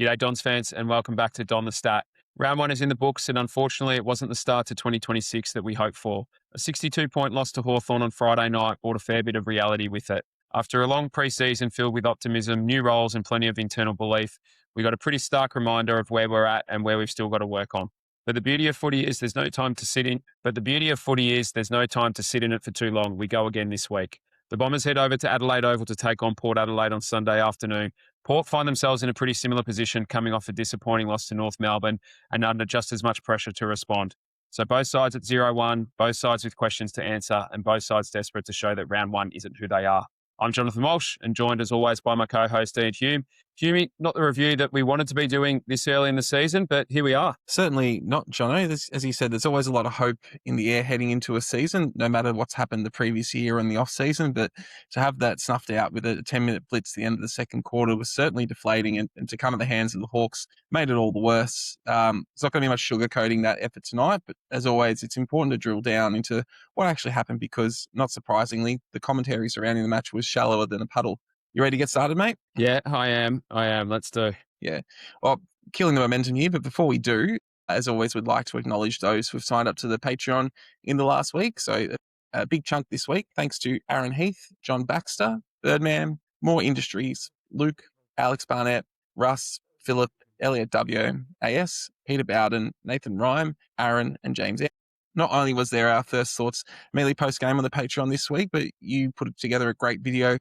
G'day, Dons fans, and welcome back to Don the Stat. Round one is in the books, and unfortunately, it wasn't the start to 2026 that we hoped for. A 62-point loss to Hawthorn on Friday night brought a fair bit of reality with it. After a long pre-season filled with optimism, new roles, and plenty of internal belief, we got a pretty stark reminder of where we're at and where we've still got to work on. But the beauty of footy is there's no time to sit in. But the beauty of footy is there's no time to sit in it for too long. We go again this week. The Bombers head over to Adelaide Oval to take on Port Adelaide on Sunday afternoon. Port find themselves in a pretty similar position, coming off a disappointing loss to North Melbourne and under just as much pressure to respond. So both sides at 0-1, both sides with questions to answer, and both sides desperate to show that round one isn't who they are. I'm Jonathan Walsh, and joined as always by my co-host Ian Hume. Hume, not the review that we wanted to be doing this early in the season, but here we are. Certainly not, Jono. As you said, there's always a lot of hope in the air heading into a season, no matter what's happened the previous year in the off-season. But to have that snuffed out with a 10-minute blitz at the end of the second quarter was certainly deflating, and to come at the hands of the Hawks made it all the worse. There's not going to be much sugarcoating that effort tonight, but as always, it's important to drill down into what actually happened because, not surprisingly, the commentary surrounding the match was shallower than a puddle. You ready to get started, mate? Yeah, I am. Let's do. Yeah. Well, killing the momentum here, but before we do, as always, we'd like to acknowledge those who've signed up to the Patreon in the last week. So a big chunk this week, thanks to Aaron Heath, John Baxter, Birdman, More Industries, Luke, Alex Barnett, Russ, Philip, Elliot W, AS, Peter Bowden, Nathan Rhyme, Aaron, and James. Not only was there our first thoughts merely post-game on the Patreon this week, but you put together a great video,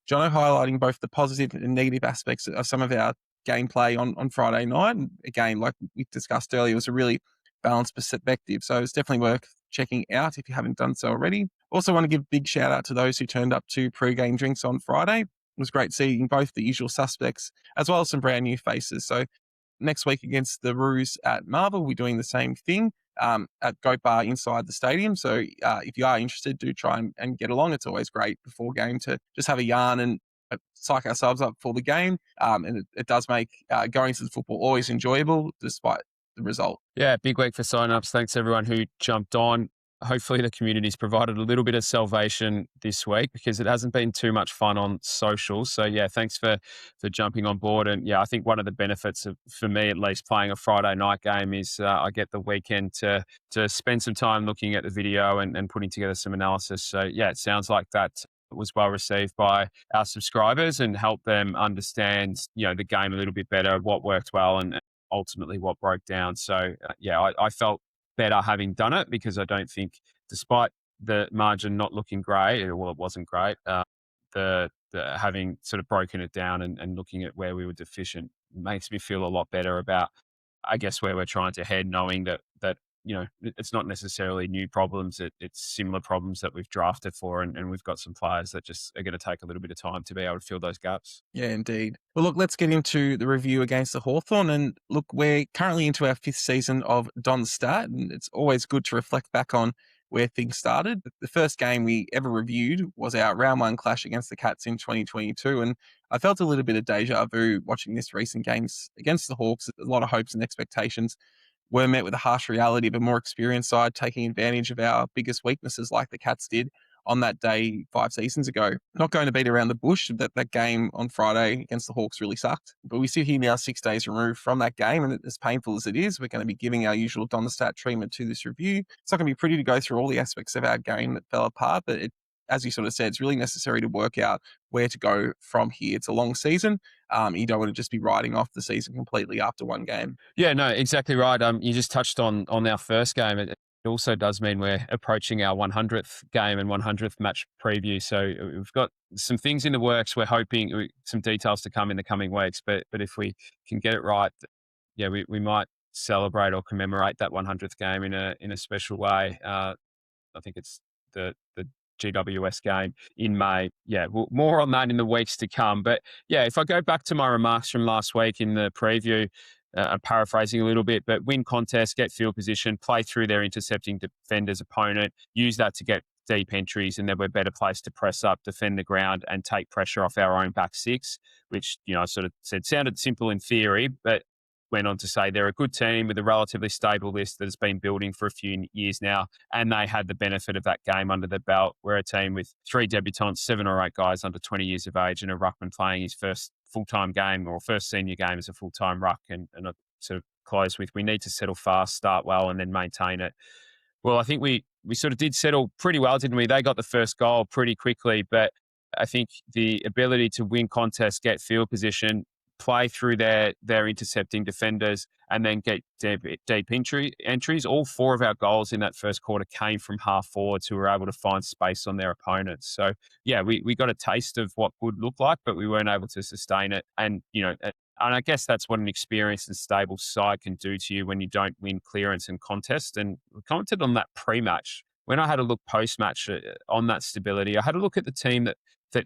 Jono, highlighting both the positive and negative aspects of some of our gameplay on Friday night. And again, like we discussed earlier, it was a really balanced perspective. So it's definitely worth checking out if you haven't done so already. Also want to give a big shout out to those who turned up to pre-game drinks on Friday. It was great seeing both the usual suspects as well as some brand new faces. So next week against the Roos at Marvel, we're doing the same thing at Goat Bar inside the stadium. So if you are interested, do try and get along. It's always great before game to just have a yarn and psych ourselves up for the game. And it does make going to the football always enjoyable despite the result. Yeah, big week for sign-ups. Thanks everyone who jumped on. Hopefully the community's provided a little bit of salvation this week because it hasn't been too much fun on social. So yeah, thanks for jumping on board. And yeah, I think one of the benefits of, for me at least, playing a Friday night game is I get the weekend to spend some time looking at the video and putting together some analysis. So yeah, it sounds like that was well received by our subscribers and helped them understand, the game a little bit better, what worked well and ultimately what broke down. So yeah, I felt better having done it because I don't think, despite the margin not looking great, well, it wasn't great, the having sort of broken it down and looking at where we were deficient makes me feel a lot better about, I guess, where we're trying to head, knowing that it's not necessarily new problems. It's similar problems that we've drafted for, and we've got some players that just are going to take a little bit of time to be able to fill those gaps. Yeah, indeed. Well, look, let's get into the review against the Hawthorn. And look, we're currently into our 5th season of Don Stat, and it's always good to reflect back on where things started. The first game we ever reviewed was our round one clash against the Cats in 2022. And I felt a little bit of deja vu watching this recent games against the Hawks. A lot of hopes and expectations were met with a harsh reality of a more experienced side taking advantage of our biggest weaknesses like the Cats did on that day 5 seasons ago. Not going to beat around the bush, that game on Friday against the Hawks really sucked. But we sit here now 6 days removed from that game, and as painful as it is, we're going to be giving our usual Don the Stat treatment to this review. It's not going to be pretty to go through all the aspects of our game that fell apart, but as you sort of said, it's really necessary to work out where to go from here. It's a long season. You don't want to just be writing off the season completely after one game. Yeah, no, exactly right. You just touched on our first game. It also does mean we're approaching our 100th game and 100th match preview. So we've got some things in the works. We're hoping some details to come in the coming weeks. But if we can get it right, yeah, we might celebrate or commemorate that 100th game in a special way. I think it's the GWS game in May. Yeah, more on that in the weeks to come. But yeah, if I go back to my remarks from last week in the preview, I'm paraphrasing a little bit, but win contest, get field position, play through their intercepting defender's opponent, use that to get deep entries, and then we're better placed to press up, defend the ground, and take pressure off our own back six, which, I sort of said sounded simple in theory, but went on to say they're a good team with a relatively stable list that has been building for a few years now, and they had the benefit of that game under their belt. We're a team with 3 debutants, 7 or 8 guys under 20 years of age, and a ruckman playing his first full-time game or first senior game as a full-time ruck, and I sort of close with, we need to settle fast, start well, and then maintain it. Well, I think we sort of did settle pretty well, didn't we? They got the first goal pretty quickly, but I think the ability to win contests, get field position, play through their intercepting defenders, and then get deep entries. All 4 of our goals in that first quarter came from half forwards who were able to find space on their opponents. So yeah, we got a taste of what good looked like, but we weren't able to sustain it. And and I guess that's what an experienced and stable side can do to you when you don't win clearance and contest. And we commented on that pre-match. When I had a look post-match on that stability, I had a look at the team that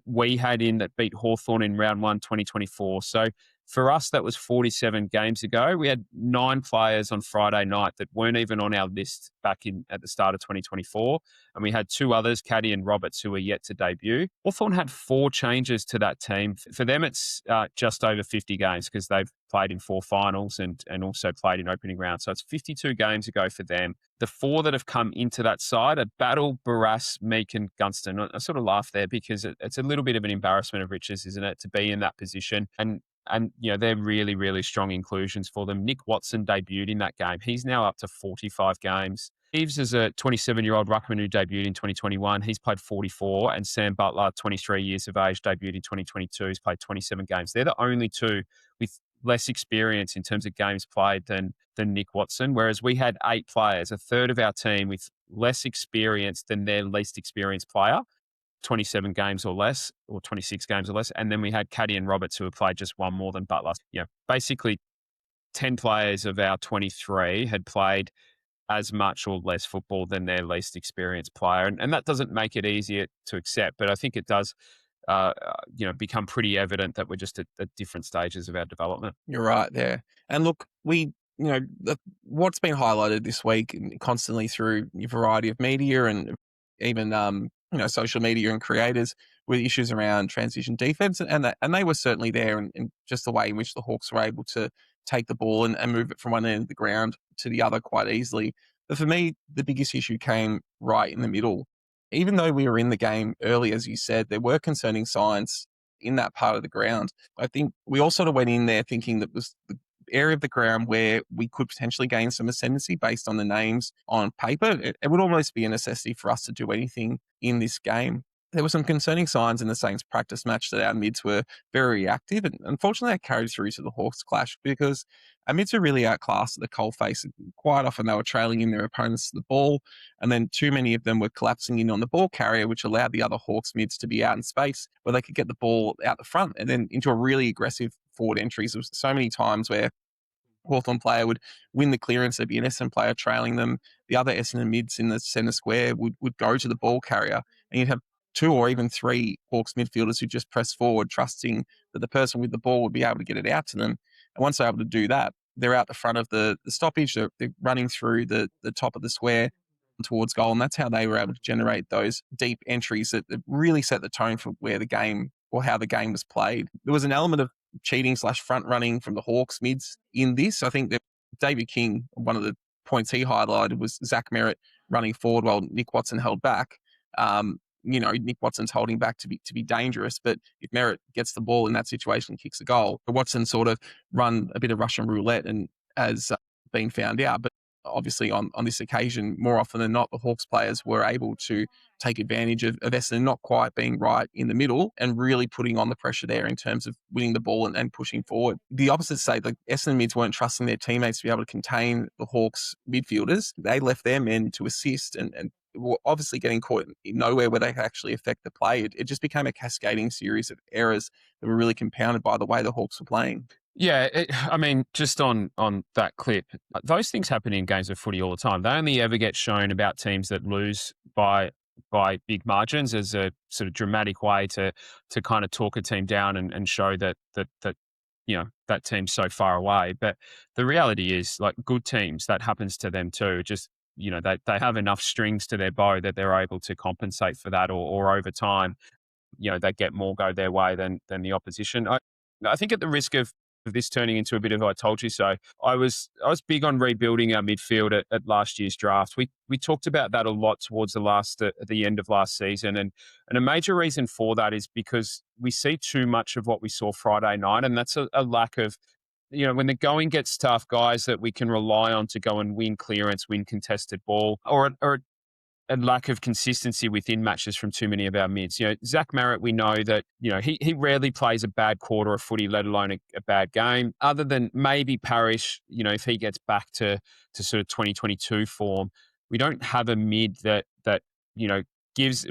we had in that beat Hawthorn in round 1, 2024. So for us, that was 47 games ago. We had 9 players on Friday night that weren't even on our list back in at the start of 2024. And we had 2 others, Caddy and Roberts, who were yet to debut. Hawthorn had 4 changes to that team. For them, it's just over 50 games because they've played in 4 finals and also played in opening round. So it's 52 games ago for them. The 4 that have come into that side are Battle, Barras, Meek and Gunston. I sort of laugh there because it's a little bit of an embarrassment of riches, isn't it, to be in that position? And they're really, really strong inclusions for them. Nick Watson debuted in that game. He's now up to 45 games. Eves is a 27-year-old ruckman who debuted in 2021. He's played 44. And Sam Butler, 23 years of age, debuted in 2022. He's played 27 games. They're the only 2 with less experience in terms of games played than Nick Watson, whereas we had 8 players, a third of our team with less experience than their least experienced player. 27 games or less, or 26 games or less. And then we had Caddy and Roberts who had played just 1 more than Butler. Basically 10 players of our 23 had played as much or less football than their least experienced player. And that doesn't make it easier to accept, but I think it does, become pretty evident that we're just at different stages of our development. You're right there. And look, what's been highlighted this week constantly through a variety of media and even social media and creators with issues around transition defense, and they were certainly there, and just the way in which the Hawks were able to take the ball and move it from one end of the ground to the other quite easily. But for me, the biggest issue came right in the middle. Even though we were in the game early, as you said, there were concerning signs in that part of the ground. I think we all sort of went in there thinking that was the area of the ground where we could potentially gain some ascendancy based on the names on paper. It would almost be a necessity for us to do anything in this game. There were some concerning signs in the Saints practice match that our mids were very active, and unfortunately that carried through to the Hawks clash because our mids were really outclassed at the coalface. Quite often they were trailing in their opponents to the ball, and then too many of them were collapsing in on the ball carrier, which allowed the other Hawks mids to be out in space where they could get the ball out the front and then into a really aggressive forward entries. There was so many times where Hawthorn player would win the clearance, there'd be an Essendon player trailing them. The other Essendon mids in the centre square would go to the ball carrier, and you'd have 2 or even 3 Hawks midfielders who just press forward, trusting that the person with the ball would be able to get it out to them. And once they're able to do that, they're out the front of the stoppage, they're running through the top of the square towards goal, and that's how they were able to generate those deep entries that really set the tone for where the game or how the game was played. There was an element of cheating/front running from the Hawks mids in this. I think that David King, one of the points he highlighted was Zach Merrett running forward while Nick Watson held back. Nick Watson's holding back to be dangerous, but if Merrett gets the ball in that situation, kicks a goal, Watson sort of run a bit of Russian roulette and has been found out. But obviously on this occasion, more often than not, the Hawks players were able to take advantage of Essendon not quite being right in the middle and really putting on the pressure there in terms of winning the ball and pushing forward. The opposite side, the Essendon mids weren't trusting their teammates to be able to contain the Hawks midfielders. They left their men to assist and were obviously getting caught in nowhere where they could actually affect the play. It just became a cascading series of errors that were really compounded by the way the Hawks were playing. Yeah, just on that clip, those things happen in games of footy all the time. They only ever get shown about teams that lose by big margins as a sort of dramatic way to kind of talk a team down and show that that team's so far away. But the reality is, like, good teams, that happens to them too. Just they have enough strings to their bow that they're able to compensate for that, or over time, they get more go their way than the opposition. I think at the risk of this turning into a bit of I told you so. I was big on rebuilding our midfield at last year's draft. We talked about that a lot towards at the end of last season, and a major reason for that is because we see too much of what we saw Friday night, and that's a lack of, when the going gets tough, guys that we can rely on to go and win clearance, win contested ball, or a lack of consistency within matches from too many of our mids. Zach Merrett, we know that, he rarely plays a bad quarter of footy, let alone a bad game, other than maybe Parrish, if he gets back to sort of 2022 form. We don't have a mid that, you know,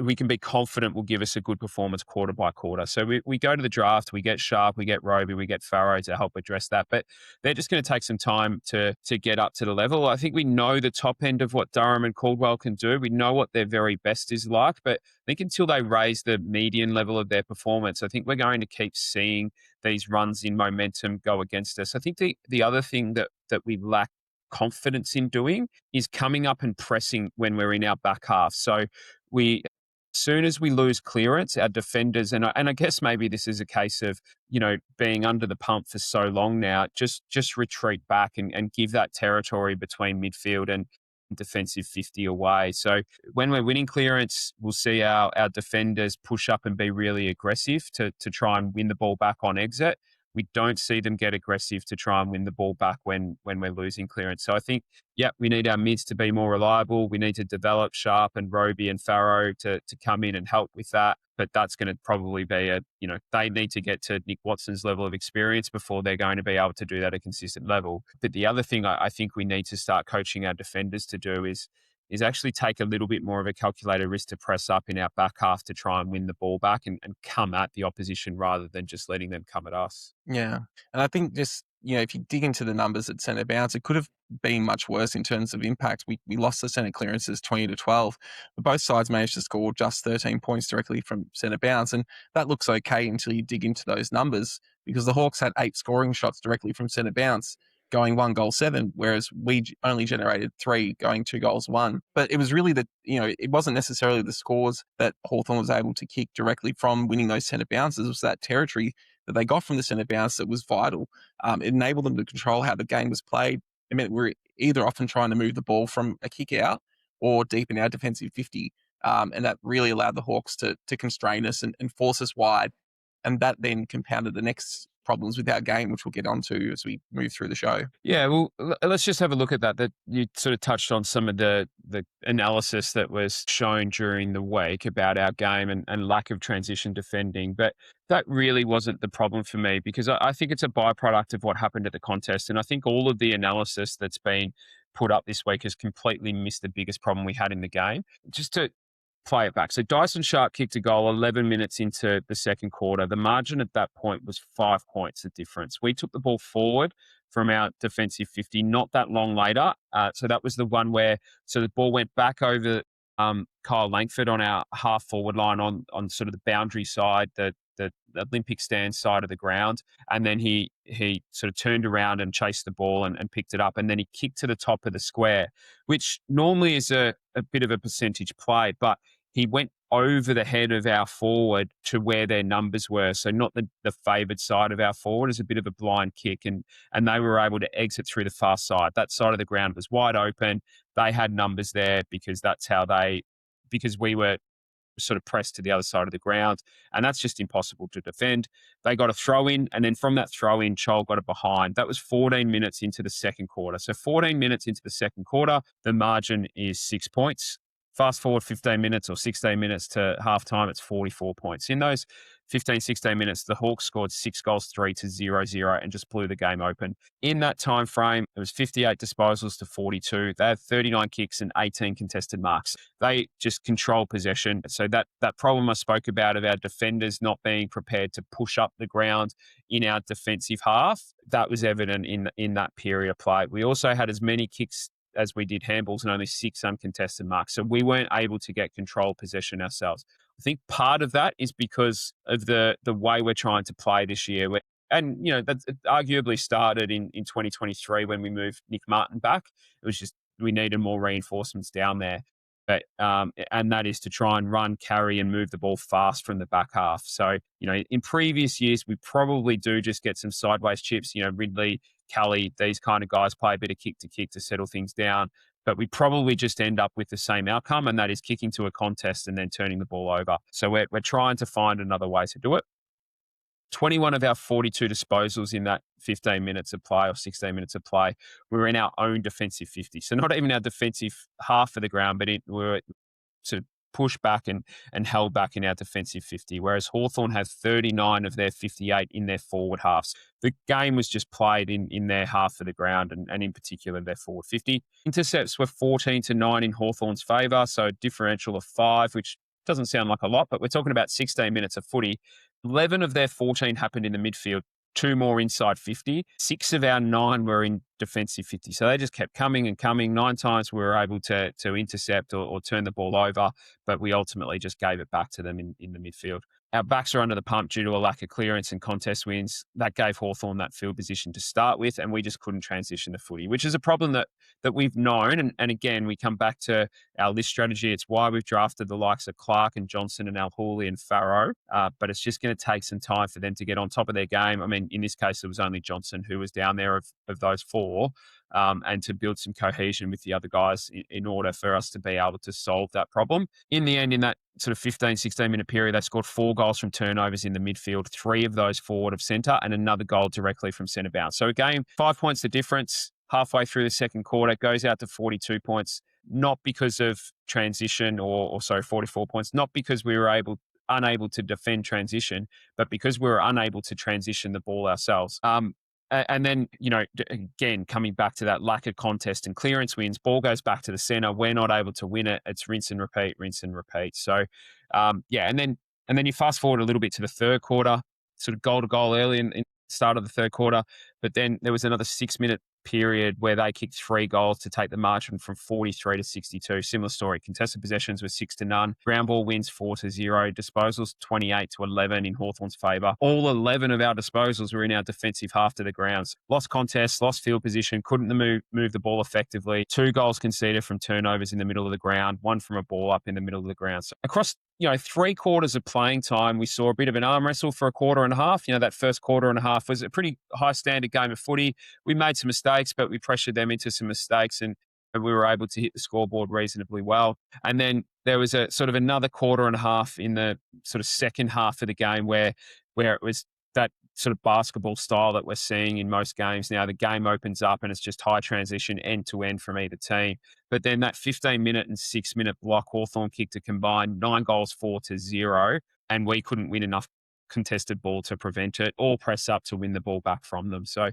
we can be confident will give us a good performance quarter by quarter. So we go to the draft, we get Sharp, we get Roby, we get Farrow to help address that. But they're just going to take some time to get up to the level. I think we know the top end of what Durham and Caldwell can do. We know what their very best is like. But I think until they raise the median level of their performance, I think we're going to keep seeing these runs in momentum go against us. I think the other thing that we lack confidence in doing is coming up and pressing when we're in our back half. So as soon as we lose clearance, our defenders, and I guess maybe this is a case of, being under the pump for so long now, just retreat back and give that territory between midfield and defensive 50 away. So when we're winning clearance, we'll see our defenders push up and be really aggressive to try and win the ball back on exit. We don't see them get aggressive to try and win the ball back when we're losing clearance. So I think, we need our mids to be more reliable. We need to develop Sharp and Roby and Farrow to come in and help with that. But that's going to probably be they need to get to Nick Watson's level of experience before they're going to be able to do that at a consistent level. But the other thing I think we need to start coaching our defenders to do is actually take a little bit more of a calculated risk to press up in our back half to try and win the ball back and come at the opposition rather than just letting them come at us. Yeah. And I think just, if you dig into the numbers at centre bounce, it could have been much worse in terms of impact. We lost the centre clearances 20-12. But both sides managed to score just 13 points directly from centre bounce. And that looks okay until you dig into those numbers, because the Hawks had 8 scoring shots directly from centre bounce, going 1 goal 7, whereas we only generated 3, going 2 goals 1. But it was really it wasn't necessarily the scores that Hawthorn was able to kick directly from winning those centre bounces. It was that territory that they got from the centre bounce that was vital. It enabled them to control how the game was played. It meant we're either often trying to move the ball from a kick out or deep in our defensive 50. And that really allowed the Hawks to constrain us and force us wide. And that then compounded the next problems with our game, which we'll get onto as we move through the show. Yeah, well, let's just have a look at that. That you sort of touched on some of the analysis that was shown during the week about our game and lack of transition defending. But that really wasn't the problem for me, because I think it's a byproduct of what happened at the contest. And I think all of the analysis that's been put up this week has completely missed the biggest problem we had in the game. Just to play it back. So Dyson Sharp kicked a goal 11 minutes into the second quarter. The margin at that point was 5 points of difference. We took the ball forward from our defensive 50 not that long later. So that was the one where, so the ball went back over Kyle Langford on our half forward line on sort of the boundary side, the Olympic stand side of the ground. And then he sort of turned around and chased the ball and picked it up. And then he kicked to the top of the square, which normally is a bit of a percentage play, but he went over the head of our forward to where their numbers were. So not the favoured side of our forward, is a bit of a blind kick. And they were able to exit through the far side. That side of the ground was wide open. They had numbers there because because we were sort of pressed to the other side of the ground, and that's just impossible to defend. They got a throw in, and then from that throw in, Chol got it behind. That was 14 minutes into the second quarter. So 14 minutes into the second quarter, the margin is 6 points. Fast forward 15 minutes or 16 minutes to halftime, it's 44 points. In those 15, 16 minutes, the Hawks scored 6 goals, 3 to 0-0, and just blew the game open. In that time frame, it was 58 disposals to 42. They had 39 kicks and 18 contested marks. They just control possession. So that problem I spoke about of our defenders not being prepared to push up the ground in our defensive half, that was evident in that period of play. We also had as many kicks as we did handballs and only 6 uncontested marks. So we weren't able to get control possession ourselves. I think part of that is because of the way we're trying to play this year. And, that arguably started in 2023 when we moved Nick Martin back. It was just we needed more reinforcements down there. and that is to try and run, carry, and move the ball fast from the back half. So, in previous years, we probably do just get some sideways chips. Ridley, Kelly, these kind of guys play a bit of kick to kick to settle things down. But we probably just end up with the same outcome, and that is kicking to a contest and then turning the ball over. So we're trying to find another way to do it. 21 of our 42 disposals in that 15 minutes of play or 16 minutes of play were in our own defensive 50. So not even our defensive half of the ground, but we were to push back and held back in our defensive 50, whereas Hawthorn had 39 of their 58 in their forward halves. The game was just played in their half of the ground and in particular their forward 50. Intercepts were 14-9 in Hawthorn's favour, so a differential of 5, which doesn't sound like a lot, but we're talking about 16 minutes of footy. 11 of their 14 happened in the midfield, 2 more inside 50. 6 of our 9 were in defensive 50. So they just kept coming and coming. 9 times we were able to intercept or turn the ball over, but we ultimately just gave it back to them in the midfield. Our backs are under the pump due to a lack of clearance and contest wins. That gave Hawthorn that field position to start with, and we just couldn't transition the footy, which is a problem that we've known. And again, we come back to our list strategy. It's why we've drafted the likes of Clark and Johnson and Alhouli and Farrow, but it's just going to take some time for them to get on top of their game. I mean, in this case, it was only Johnson who was down there of those 4. And to build some cohesion with the other guys in order for us to be able to solve that problem. In the end, in that sort of 15, 16-minute period, they scored 4 goals from turnovers in the midfield, 3 of those forward of centre, and another goal directly from centre bounce. So again, 5 points the difference halfway through the second quarter, goes out to 42 points, not because of transition or 44 points, not because we were unable to defend transition, but because we were unable to transition the ball ourselves. And then, again, coming back to that lack of contest and clearance wins, ball goes back to the centre. We're not able to win it. It's rinse and repeat, rinse and repeat. So, and then you fast forward a little bit to the third quarter, sort of goal to goal early in the start of the third quarter. But then there was another 6-minute period where they kicked 3 goals to take the margin from 43 to 62. Similar story. Contested possessions were 6-0. Ground ball wins 4-0. Disposals 28-11 in Hawthorn's favour. All 11 of our disposals were in our defensive half of the grounds. Lost contests, lost field position, couldn't move the ball effectively. 2 goals conceded from turnovers in the middle of the ground, 1 from a ball up in the middle of the ground. So across 3 quarters of playing time, we saw a bit of an arm wrestle for a quarter and a half. That first quarter and a half was a pretty high standard game of footy. We made some mistakes, but we pressured them into some mistakes and we were able to hit the scoreboard reasonably well. And then there was a sort of another quarter and a half in the sort of second half of the game where it was that sort of basketball style that we're seeing in most games now. The game opens up and it's just high transition end to end from either team. But then that 15-minute and 6-minute block, Hawthorn kicked a combined 9 goals, 4-0, and we couldn't win enough contested ball to prevent it or press up to win the ball back from them. So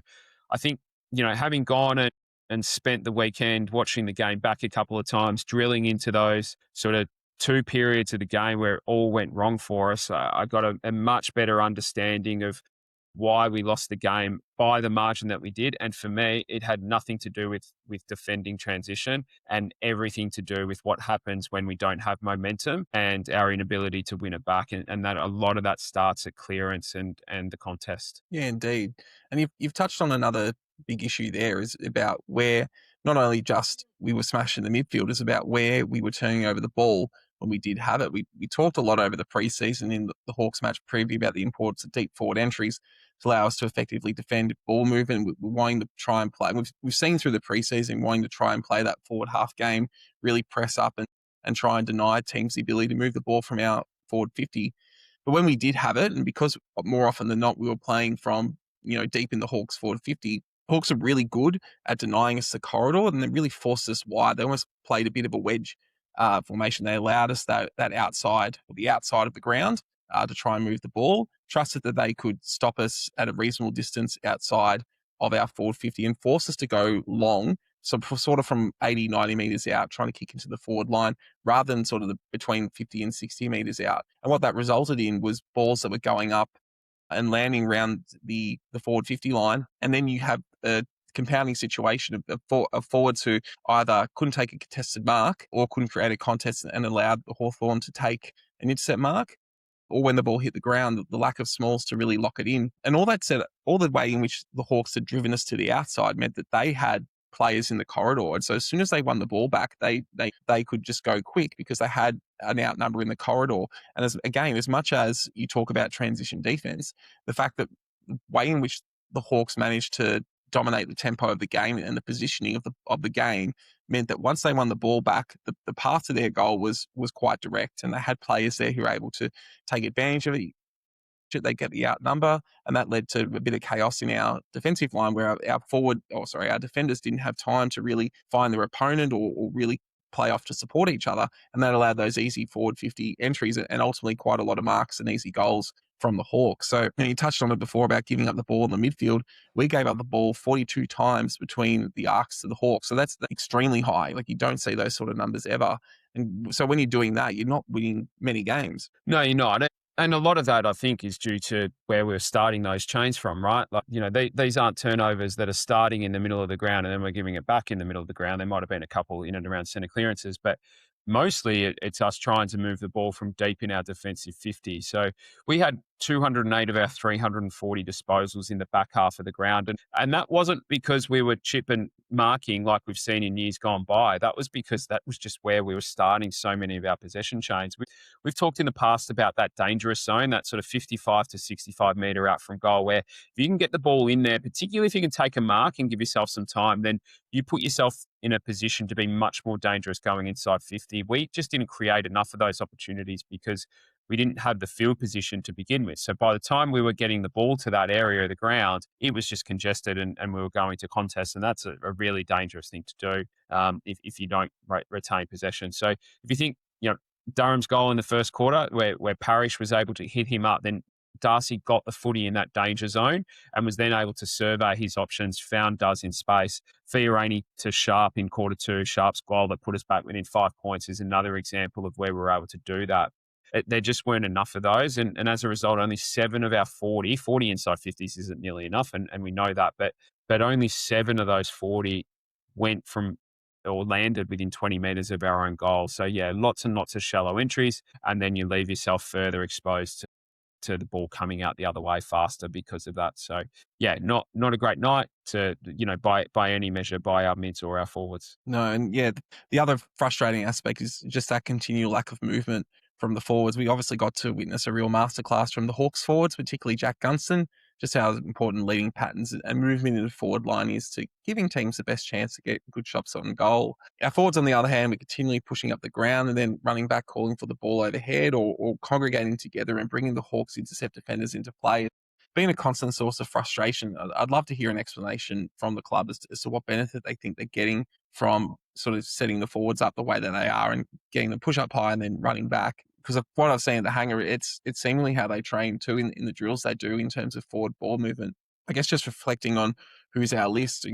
I think, having gone and spent the weekend watching the game back a couple of times, drilling into those sort of 2 periods of the game where it all went wrong for us, I got a much better understanding of why we lost the game by the margin that we did. And for me, it had nothing to do with defending transition and everything to do with what happens when we don't have momentum and our inability to win it back. And that a lot of that starts at clearance and the contest. Yeah, indeed. And you've touched on another big issue there is about where not only just we were smashing the midfield, it's about where we were turning over the ball when we did have it. We talked a lot over the preseason in the Hawks match preview about the importance of deep forward entries to allow us to effectively defend ball movement. We're wanting to try and play. We've seen through the preseason wanting to try and play that forward half game, really press up and try and deny teams the ability to move the ball from our forward 50. But when we did have it, and because more often than not we were playing from deep in the Hawks forward 50, Hawks are really good at denying us the corridor, and they really forced us wide. They almost played a bit of a wedge formation. They allowed us that outside, or the outside of the ground, to try and move the ball, trusted that they could stop us at a reasonable distance outside of our forward 50 and force us to go long, so sort of from 80, 90 metres out, trying to kick into the forward line, rather than sort of between 50 and 60 metres out. And what that resulted in was balls that were going up and landing around the forward 50 line. And then you have a compounding situation of forwards who either couldn't take a contested mark or couldn't create a contest and allowed the Hawthorn to take an intercept mark, or when the ball hit the ground, the lack of smalls to really lock it in. And all that said, all the way in which the Hawks had driven us to the outside meant that they had players in the corridor. And so as soon as they won the ball back, they could just go quick because they had an outnumber in the corridor. And as much as you talk about transition defense, the fact that the way in which the Hawks managed to dominate the tempo of the game and the positioning of the game meant that once they won the ball back, the path to their goal was quite direct, and they had players there who were able to take advantage of it. They get the outnumber, and that led to a bit of chaos in our defensive line where our defenders didn't have time to really find their opponent or really play off to support each other, and that allowed those easy forward 50 entries and ultimately quite a lot of marks and easy goals from the Hawks. So you touched on it before about giving up the ball in the midfield. We gave up the ball 42 times between the arcs to the Hawks. So that's extremely high. Like, you don't see those sort of numbers ever. And so when you're doing that, you're not winning many games. No, you're not. And a lot of that, I think, is due to where we're starting those chains from, right? Like, these aren't turnovers that are starting in the middle of the ground and then we're giving it back in the middle of the ground. There might have been a couple in and around centre clearances, but mostly it's us trying to move the ball from deep in our defensive 50. So we had 208 of our 340 disposals in the back half of the ground. And that wasn't because we were chip and marking like we've seen in years gone by. That was because that was just where we were starting so many of our possession chains. We've talked in the past about that dangerous zone, that sort of 55 to 65 metre out from goal, where if you can get the ball in there, particularly if you can take a mark and give yourself some time, then you put yourself in a position to be much more dangerous going inside 50. We just didn't create enough of those opportunities because we didn't have the field position to begin with. So by the time we were getting the ball to that area of the ground, it was just congested and we were going to contests. And that's a really dangerous thing to do if you don't retain possession. So if you think, Durham's goal in the first quarter where Parrish was able to hit him up, then Darcy got the footy in that danger zone and was then able to survey his options, found Duz in space. Fiorini to Sharp in quarter two. Sharp's goal that put us back within 5 points is another example of where we were able to do that. There just weren't enough of those. And as a result, only 7 of our 40 inside 50s isn't nearly enough. And we know that. But only 7 of those 40 went from or landed within 20 metres of our own goal. So, yeah, lots and lots of shallow entries. And then you leave yourself further exposed to the ball coming out the other way faster because of that. So, yeah, not a great night to, by any measure, by our mids or our forwards. No, and yeah, the other frustrating aspect is just that continual lack of movement from the forwards. We obviously got to witness a real masterclass from the Hawks forwards, particularly Jack Gunston, just how important leading patterns and movement in the forward line is to giving teams the best chance to get good shots on goal. Our forwards, on the other hand, were continually pushing up the ground and then running back, calling for the ball overhead or congregating together and bringing the Hawks intercept defenders into play. Being a constant source of frustration. I'd love to hear an explanation from the club as to what benefit they think they're getting from sort of setting the forwards up the way that they are and getting them push up high and then running back. Because of what I've seen at the hangar, it's seemingly how they train too in the drills they do in terms of forward ball movement. I guess just reflecting on who's our list,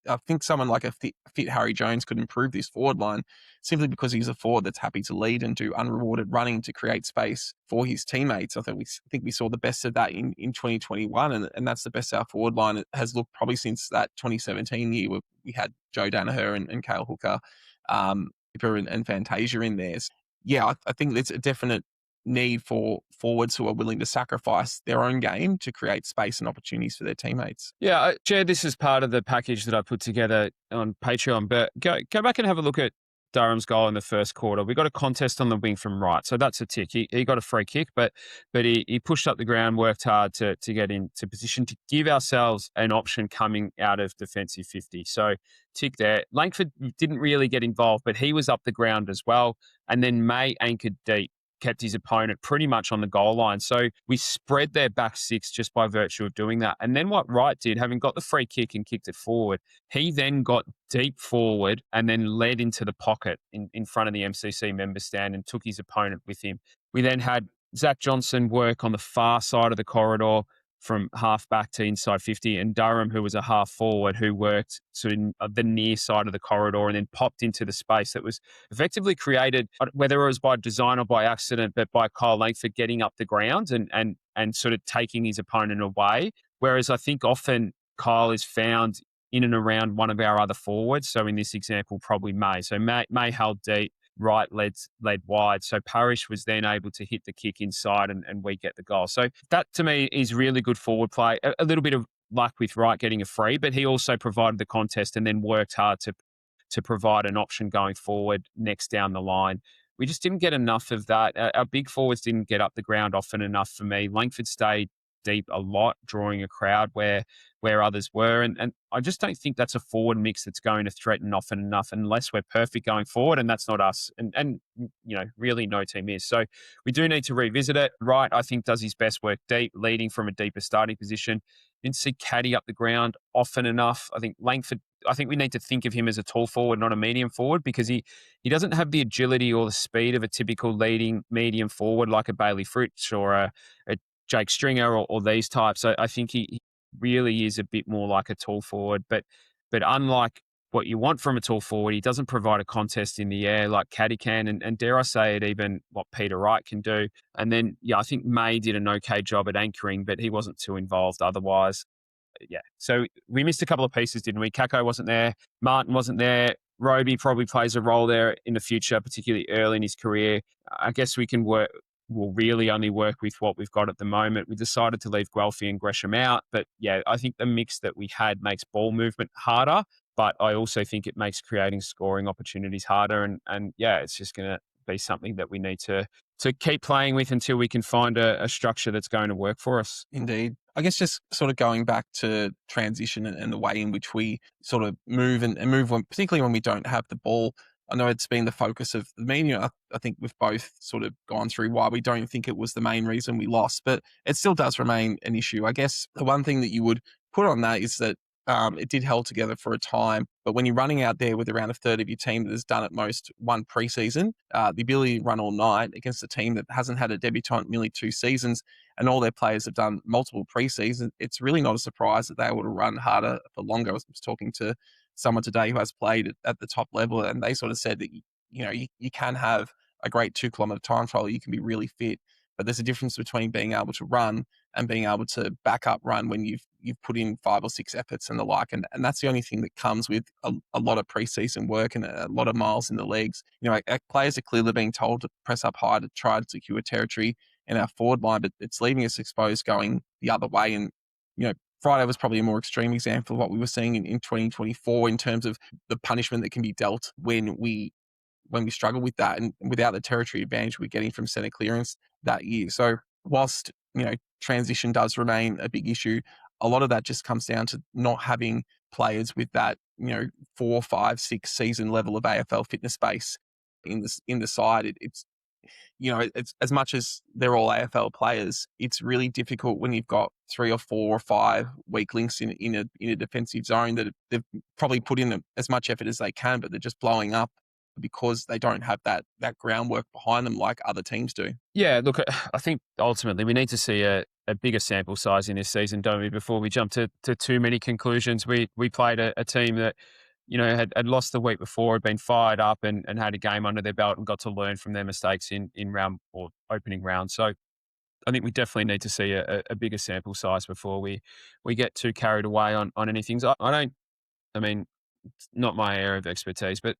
I think someone like a fit Harry Jones could improve this forward line simply because he's a forward that's happy to lead and do unrewarded running to create space for his teammates. I think we saw the best of that in 2021, and that's the best our forward line has looked probably since that 2017 year where we had Joe Danaher and Cale Hooker, and Fantasia in there. So, yeah, I think there's a definite need for forwards who are willing to sacrifice their own game to create space and opportunities for their teammates. Yeah, I shared this as part of the package that I put together on Patreon, but go back and have a look at Durham's goal in the first quarter. We got a contest on the wing from right, so that's a tick. He got a free kick, but he pushed up the ground, worked hard to get into position to give ourselves an option coming out of defensive 50. So tick there. Langford didn't really get involved, but he was up the ground as well. And then May anchored deep, kept his opponent pretty much on the goal line. So we spread their back six just by virtue of doing that. And then what Wright did, having got the free kick and kicked it forward, he then got deep forward and then led into the pocket in front of the MCC member stand and took his opponent with him. We then had Zach Johnson work on the far side of the corridor from half back to inside 50, and Durham, who was a half forward, who worked to the near side of the corridor and then popped into the space that was effectively created, whether it was by design or by accident, but by Kyle Langford getting up the ground and sort of taking his opponent away. Whereas I think often Kyle is found in and around one of our other forwards. So in this example, probably May. So May held deep. Wright led wide. So Parrish was then able to hit the kick inside and we get the goal. So that to me is really good forward play. A little bit of luck with Wright getting a free, but he also provided the contest and then worked hard to provide an option going forward next down the line. We just didn't get enough of that. Our big forwards didn't get up the ground often enough for me. Langford stayed deep a lot, drawing a crowd where others were. And I just don't think that's a forward mix that's going to threaten often enough unless we're perfect going forward, and that's not us. And really no team is. So we do need to revisit it. Wright, I think, does his best work deep, leading from a deeper starting position. Didn't see Caddy up the ground often enough. I think Langford, I think we need to think of him as a tall forward, not a medium forward, because he doesn't have the agility or the speed of a typical leading medium forward like a Bailey Fritsch or a Jake Stringer or these types. I think he really is a bit more like a tall forward, but unlike what you want from a tall forward, he doesn't provide a contest in the air like Caddy can, and dare I say it, even what Peter Wright can do. And then, I think May did an okay job at anchoring, but he wasn't too involved otherwise. Yeah, so we missed a couple of pieces, didn't we? Kako wasn't there. Martin wasn't there. Roby probably plays a role there in the future, particularly early in his career. I guess we'll really only work with what we've got at the moment. We decided to leave Guelphy and Gresham out, but yeah, I think the mix that we had makes ball movement harder, but I also think it makes creating scoring opportunities harder. And yeah, it's just going to be something that we need to keep playing with until we can find a structure that's going to work for us. Indeed. I guess just sort of going back to transition and the way in which we sort of move and move, particularly when we don't have the ball. I know it's been the focus of the media. I think we've both sort of gone through why we don't think it was the main reason we lost, but it still does remain an issue. I guess the one thing that you would put on that is that it did hold together for a time, but when you're running out there with around a third of your team that has done at most one preseason, the ability to run all night against a team that hasn't had a debutant nearly 2 seasons and all their players have done multiple preseasons, it's really not a surprise that they were able to run harder for longer. I was talking to someone today who has played at the top level, and they sort of said that you can have a great 2 kilometer time trial, you can be really fit, but there's a difference between being able to run and being able to back up run when you've put in 5 or 6 efforts and the like, and that's the only thing that comes with a lot of preseason work and a lot of miles in the legs. Players are clearly being told to press up high to try and secure territory in our forward line, but it's leaving us exposed going the other way. And Friday was probably a more extreme example of what we were seeing in 2024 in terms of the punishment that can be dealt when we struggle with that and without the territory advantage we're getting from centre clearance that year. So whilst, transition does remain a big issue, a lot of that just comes down to not having players with that, 4, 5, 6 season level of AFL fitness base in the side. It's as much as they're all AFL players, it's really difficult when you've got 3 or 4 or 5 weak links in a defensive zone that they've probably put in as much effort as they can, but they're just blowing up because they don't have that groundwork behind them like other teams do. Yeah, look, I think ultimately we need to see a bigger sample size in this season, don't we, before we jump to too many conclusions. We played a team that had lost the week before, had been fired up and had a game under their belt and got to learn from their mistakes in round or opening round. So I think we definitely need to see a bigger sample size before we get too carried away on anything. It's not my area of expertise, but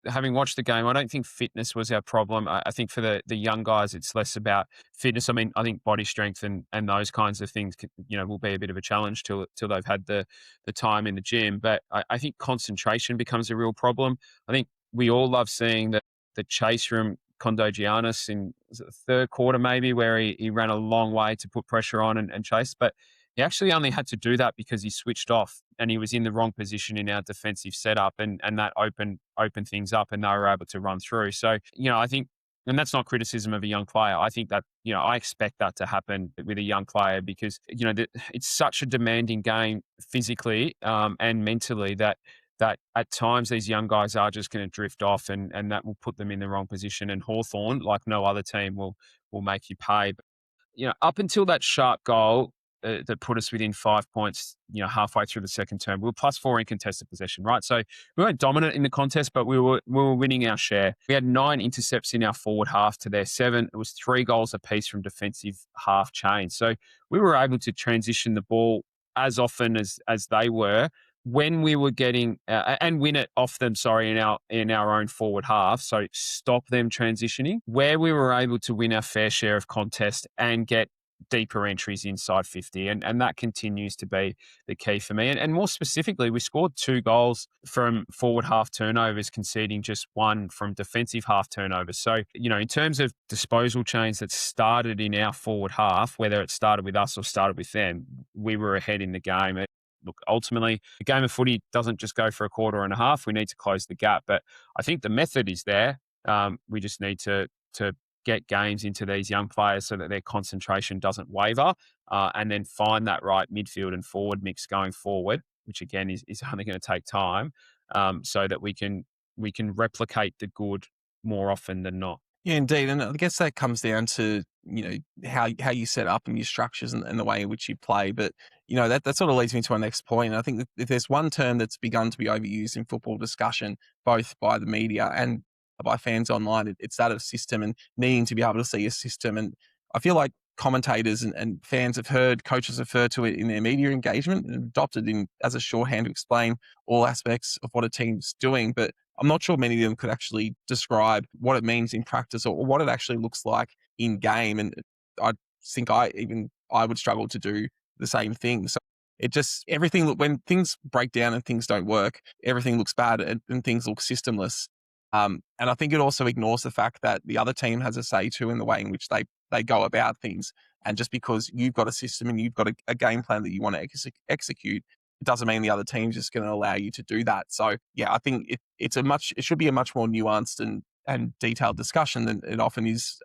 having watched the game, I don't think fitness was our problem. I think for the young guys, it's less about fitness. I think body strength and those kinds of things, will be a bit of a challenge till they've had the time in the gym. But I think concentration becomes a real problem. I think we all love seeing the chase from Kondogiannis in the third quarter, maybe, where he ran a long way to put pressure on and chase. But he actually only had to do that because he switched off and he was in the wrong position in our defensive setup, and that opened things up and they were able to run through. So, I think, and that's not criticism of a young player. I think that, I expect that to happen with a young player because, it's such a demanding game physically and mentally that at times these young guys are just going to drift off and that will put them in the wrong position. And Hawthorn, like no other team, will make you pay. But, up until that sharp goal that put us within 5 points, halfway through the second term, we were +4 in contested possession, right? So we weren't dominant in the contest, but we were winning our share. We had 9 intercepts in our forward half to their 7. It was 3 goals apiece from defensive half chain. So we were able to transition the ball as often as they were when we were getting and win it off them, in our own forward half. So stop them transitioning, where we were able to win our fair share of contest and get deeper entries inside 50. And that continues to be the key for me. And more specifically, we scored 2 goals from forward half turnovers, conceding just 1 from defensive half turnovers. So, in terms of disposal chains that started in our forward half, whether it started with us or started with them, we were ahead in the game. Look, ultimately, the game of footy doesn't just go for a quarter and a half. We need to close the gap. But I think the method is there. We just need to get games into these young players so that their concentration doesn't waver, and then find that right midfield and forward mix going forward, which again is only going to take time, so that we can replicate the good more often than not. Yeah, indeed. And I guess that comes down to, how you set up and your structures and the way in which you play. But, that sort of leads me to our next point. I think that if there's one term that's begun to be overused in football discussion, both by the media and by fans online, it's that of system and needing to be able to see a system. And I feel like commentators and fans have heard coaches refer to it in their media engagement and adopted as a shorthand to explain all aspects of what a team's doing. But I'm not sure many of them could actually describe what it means in practice or what it actually looks like in game. And I think I would struggle to do the same thing. So it just, everything, when things break down and things don't work, everything looks bad and things look systemless. And I think it also ignores the fact that the other team has a say too in the way in which they go about things. And just because you've got a system and you've got a game plan that you want to execute, it doesn't mean the other team's just going to allow you to do that. So yeah, I think it should be a much more nuanced and detailed discussion than it often is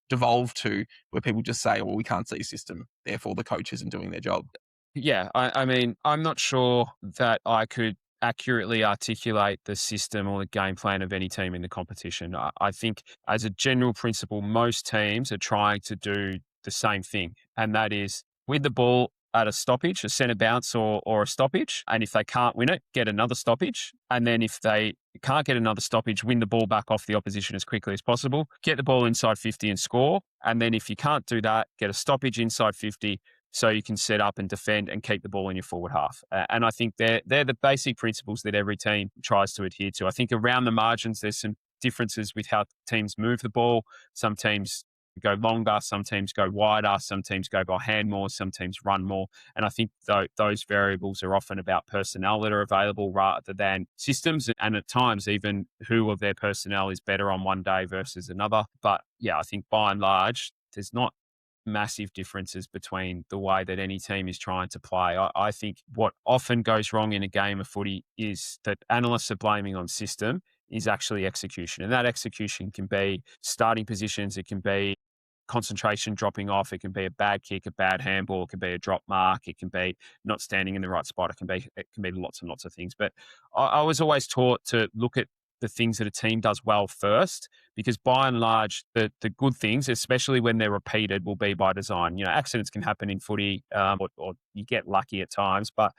devolved to, where people just say, well, we can't see a system, therefore the coach isn't doing their job. Yeah, I mean, I'm not sure that I could accurately articulate the system or the game plan of any team in the competition. I think, as a general principle, most teams are trying to do the same thing, and that is with the ball at a stoppage, a centre bounce or a stoppage. And if they can't win it, get another stoppage. And then if they can't get another stoppage, win the ball back off the opposition as quickly as possible, get the ball inside 50 and score. And then if you can't do that, get a stoppage inside 50 so you can set up and defend and keep the ball in your forward half. And I think they're the basic principles that every team tries to adhere to. I think around the margins, there's some differences with how teams move the ball. Some teams go longer, some teams go wider, some teams go by hand more, some teams run more. And I think those variables are often about personnel that are available rather than systems, and at times even who of their personnel is better on one day versus another. But yeah, I think by and large, there's not massive differences between the way that any team is trying to play. I think what often goes wrong in a game of footy is that analysts are blaming on system is actually execution. And that execution can be starting positions, it can be concentration dropping off, it can be a bad kick, a bad handball, it can be a drop mark, it can be not standing in the right spot, it can be lots and lots of things. But I was always taught to look at the things that a team does well first, because by and large, the good things, especially when they're repeated, will be by design. Accidents can happen in footy, or you get lucky at times, but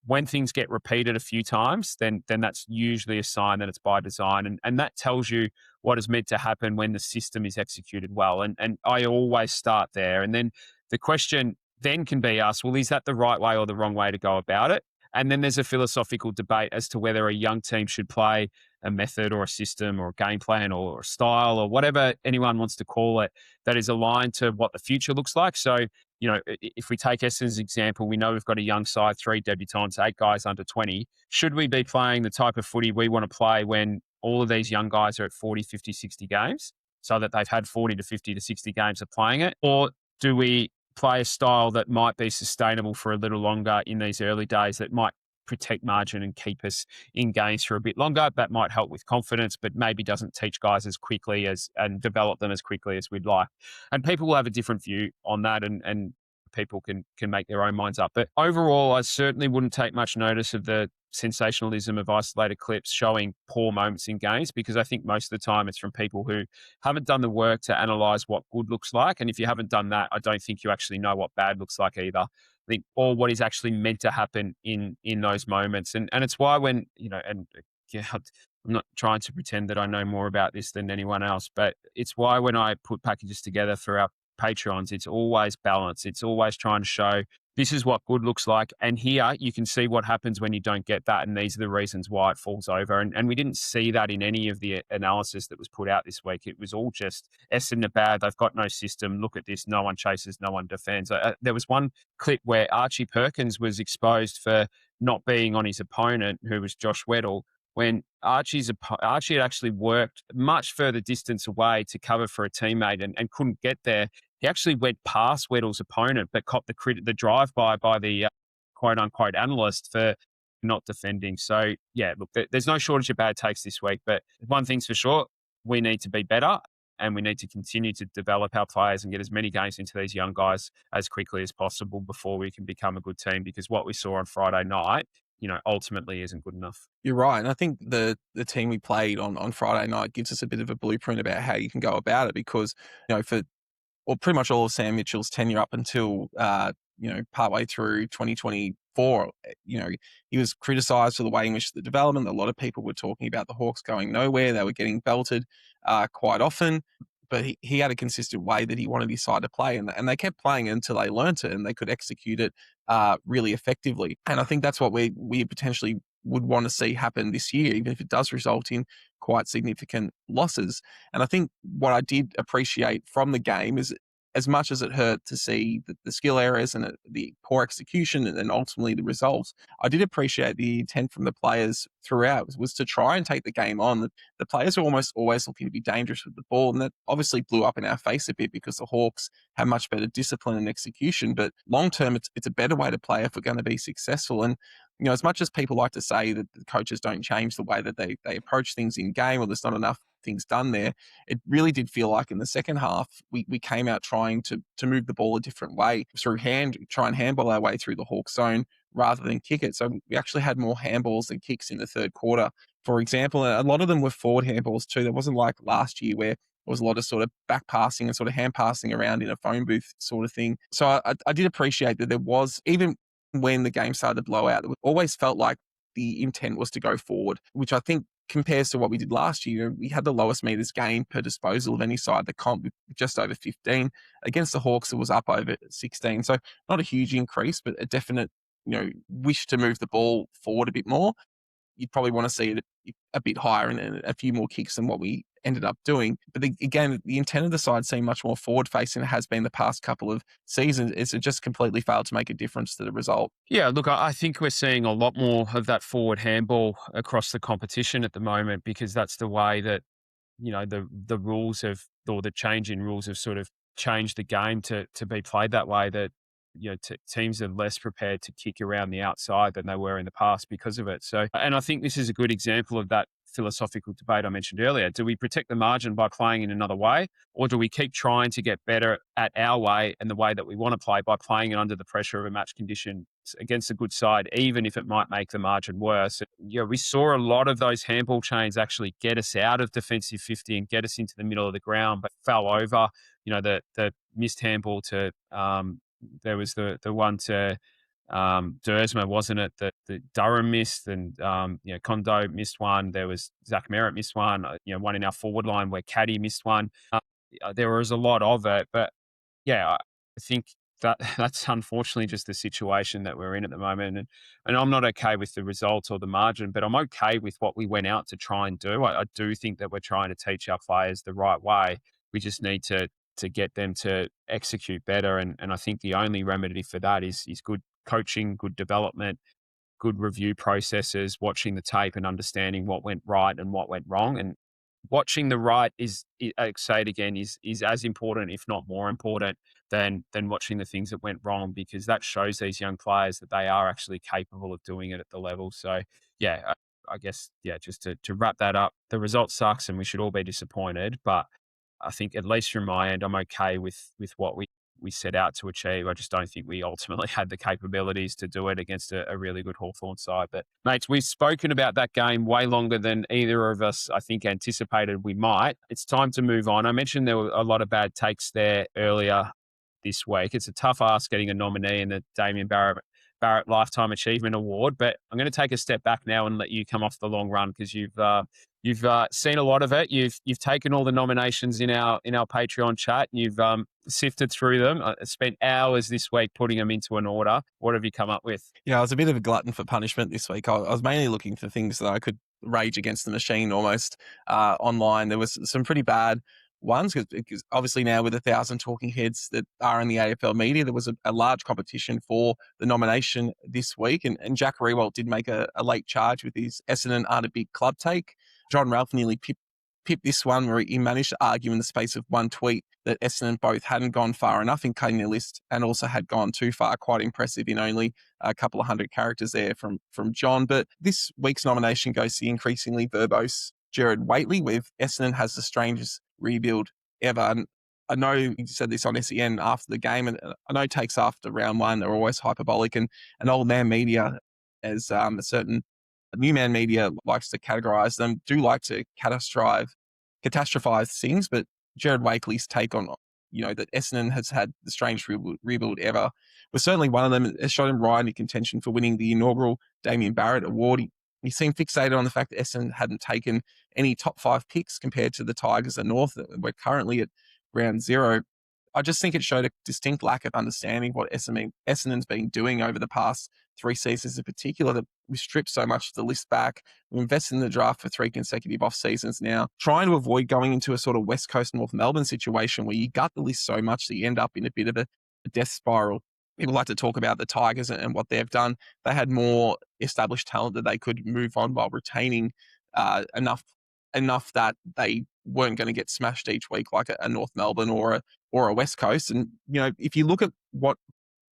when things get repeated a few times, then that's usually a sign that it's by design. And that tells you what is meant to happen when the system is executed well. And I always start there. And then the question then can be asked, well, is that the right way or the wrong way to go about it? And then there's a philosophical debate as to whether a young team should play a method or a system or a game plan or a style or whatever anyone wants to call it that is aligned to what the future looks like. So, if we take Essendon's example, we know we've got a young side, 3 debutants, 8 guys under 20. Should we be playing the type of footy we want to play when all of these young guys are at 40, 50, 60 games so that they've had 40 to 50 to 60 games of playing it? Or do we play a style that might be sustainable for a little longer in these early days, that might protect margin and keep us in games for a bit longer? That might help with confidence, but maybe doesn't teach guys as quickly and develop them as quickly as we'd like. And people will have a different view on that, and people can make their own minds up. But overall, I certainly wouldn't take much notice of the sensationalism of isolated clips showing poor moments in games, because I think most of the time it's from people who haven't done the work to analyze what good looks like. And if you haven't done that, I don't think you actually know what bad looks like either. I think, or what is actually meant to happen in those moments. And it's why when, and yeah, I'm not trying to pretend that I know more about this than anyone else, but it's why when I put packages together for our Patreons, it's always balanced. It's always trying to show this is what good looks like. And here you can see what happens when you don't get that. And these are the reasons why it falls over. And we didn't see that in any of the analysis that was put out this week. It was all just Essendon are bad. They've got no system. Look at this. No one chases, no one defends. There was one clip where Archie Perkins was exposed for not being on his opponent, who was Josh Weddle, when Archie had actually worked much further distance away to cover for a teammate and couldn't get there. He actually went past Weddle's opponent, but copped the drive-by by the quote-unquote analyst for not defending. So, yeah, look, there's no shortage of bad takes this week, but one thing's for sure, we need to be better and we need to continue to develop our players and get as many games into these young guys as quickly as possible before we can become a good team, because what we saw on Friday night, ultimately isn't good enough. You're right. And I think the team we played on Friday night gives us a bit of a blueprint about how you can go about it because, for pretty much all of Sam Mitchell's tenure up until, partway through 2024, he was criticised for the way in which the development, a lot of people were talking about the Hawks going nowhere. They were getting belted quite often. But he had a consistent way that he wanted his side to play, and they kept playing it until they learnt it and they could execute it really effectively. And I think that's what we potentially would want to see happen this year, even if it does result in quite significant losses. And I think what I did appreciate from the game is, as much as it hurt to see the skill errors and the poor execution and then ultimately the results, I did appreciate the intent from the players throughout was to try and take the game on. The players were almost always looking to be dangerous with the ball, and that obviously blew up in our face a bit because the Hawks have much better discipline and execution. But long term, it's a better way to play if we're going to be successful. And as much as people like to say that the coaches don't change the way that they approach things in game, or there's not enough things done there, it really did feel like in the second half we came out trying to move the ball a different way try and handball our way through the Hawk zone rather than kick it. So we actually had more handballs than kicks in the third quarter, for example. And a lot of them were forward handballs too. There wasn't like last year where there was a lot of sort of back passing and sort of hand passing around in a phone booth sort of thing. So I did appreciate that there was, even when the game started to blow out, it always felt like the intent was to go forward, which I think compares to what we did last year. We had the lowest meters gained per disposal of any side, the comp, just over 15. Against the Hawks, it was up over 16. So not a huge increase, but a definite, wish to move the ball forward a bit more. You'd probably want to see it a bit higher and a few more kicks than what we ended up doing. But again, the intent of the side seemed much more forward-facing than it has been the past couple of seasons. It just completely failed to make a difference to the result. Yeah, look, I think we're seeing a lot more of that forward handball across the competition at the moment, because that's the way that, the rules have, or the change in rules have sort of changed the game to be played that way, that, teams are less prepared to kick around the outside than they were in the past because of it. So, and I think this is a good example of that philosophical debate I mentioned earlier. Do we protect the margin by playing in another way, or do we keep trying to get better at our way and the way that we want to play by playing it under the pressure of a match condition against a good side, even if it might make the margin worse? We saw a lot of those handball chains actually get us out of defensive 50 and get us into the middle of the ground, but fell over. The missed handball to there was the one to Dersma, wasn't it? That Durham missed, and Kondo missed one. There was Zach Merrett missed one. One in our forward line where Caddy missed one. There was a lot of it, but yeah, I think that's unfortunately just the situation that we're in at the moment. And I'm not okay with the results or the margin, but I'm okay with what we went out to try and do. I do think that we're trying to teach our players the right way. We just need to get them to execute better. And I think the only remedy for that is good coaching, good development, good review processes, watching the tape and understanding what went right and what went wrong. And watching the right I say it again, is as important, if not more important, than watching the things that went wrong, because that shows these young players that they are actually capable of doing it at the level. So yeah, I guess, yeah, just to wrap that up, the result sucks and we should all be disappointed, but I think, at least from my end, I'm okay with what we set out to achieve. I just don't think we ultimately had the capabilities to do it against a really good Hawthorn side. But, mates, we've spoken about that game way longer than either of us, I think, anticipated we might. It's time to move on. I mentioned there were a lot of bad takes there earlier this week. It's a tough ask getting a nominee in the Damian Barrett Lifetime Achievement Award, but I'm going to take a step back now and let you come off the long run, because you've You've seen a lot of it. You've taken all the nominations in our Patreon chat. And you've sifted through them. I spent hours this week putting them into an order. What have you come up with? Yeah, I was a bit of a glutton for punishment this week. I was mainly looking for things that I could rage against the machine almost online. There was some pretty bad ones because obviously now with 1,000 talking heads that are in the AFL media, there was a large competition for the nomination this week. And Jack Rewalt did make a late charge with his Essendon aren't a big club take. John Ralph nearly pipped this one where he managed to argue in the space of one tweet that Essendon both hadn't gone far enough in cutting their list and also had gone too far. Quite impressive in only a couple of hundred characters there from John. But this week's nomination goes to the increasingly verbose Jared Waitley, with Essendon has the strangest rebuild ever. And I know you said this on SEN after the game, and I know takes after round one are always hyperbolic, and old man media, as a certain new man media likes to categorize them, do like to catastrophize things. But Jared Wakely's take on, that Essendon has had the strangest rebuild ever was certainly one of them. It shot him right in contention for winning the inaugural Damian Barrett award. He seemed fixated on the fact that Essendon hadn't taken any top 5 picks compared to the Tigers and North. We're currently at round 0. I just think it showed a distinct lack of understanding what Essendon's been doing over the past 3 seasons in particular, that we stripped so much of the list back. We invested in the draft for 3 consecutive off seasons now, trying to avoid going into a sort of West Coast North Melbourne situation where you gut the list so much that you end up in a bit of a death spiral. People like to talk about the Tigers and what they've done. They had more established talent that they could move on while retaining enough that they weren't going to get smashed each week like a North Melbourne or a West Coast. And, if you look at what,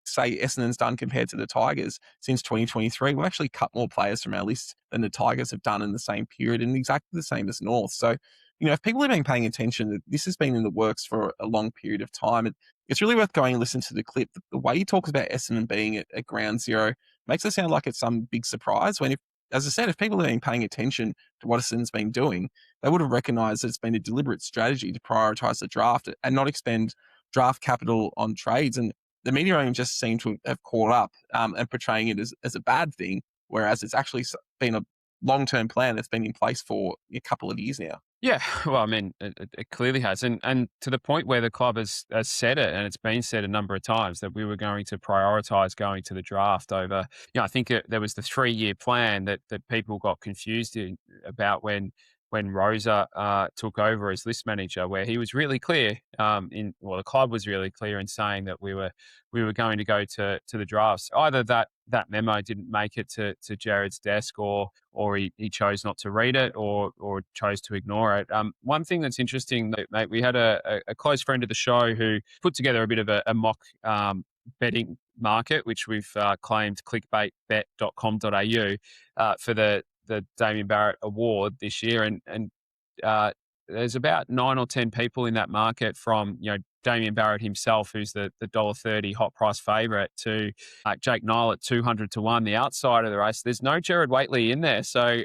say, Essendon's done compared to the Tigers since 2023, we've actually cut more players from our list than the Tigers have done in the same period, and exactly the same as North. So, if people have been paying attention, this has been in the works for a long period of time. It's really worth going and listen to the clip. The way he talks about Essendon being at ground zero makes it sound like it's some big surprise, when, as I said, if people have been paying attention to what Essendon's been doing, they would have recognised that it's been a deliberate strategy to prioritise the draft and not expend draft capital on trades. And the media only just seem to have caught up and portraying it as a bad thing, whereas it's actually been a long-term plan that's been in place for a couple of years now. Yeah, well, I mean, it clearly has. And to the point where the club has said it, and it's been said a number of times, that we were going to prioritise going to the draft over, I think there was the 3-year plan that people got confused about when Rosa took over as list manager, where he was really clear, the club was really clear in saying that we were going to go to the drafts. Either that memo didn't make it to Jared's desk, or he chose not to read it, or chose to ignore it. One thing that's interesting, mate, we had a close friend of the show who put together a bit of a mock betting market, which we've claimed clickbaitbet.com.au for the Damian Barrett Award this year, and there's about 9 or 10 people in that market, from Damian Barrett himself, who's the $1.30 hot price favourite, to Jake Nile at 200 to 1, the outside of the race. There's no Jared Waitley in there, so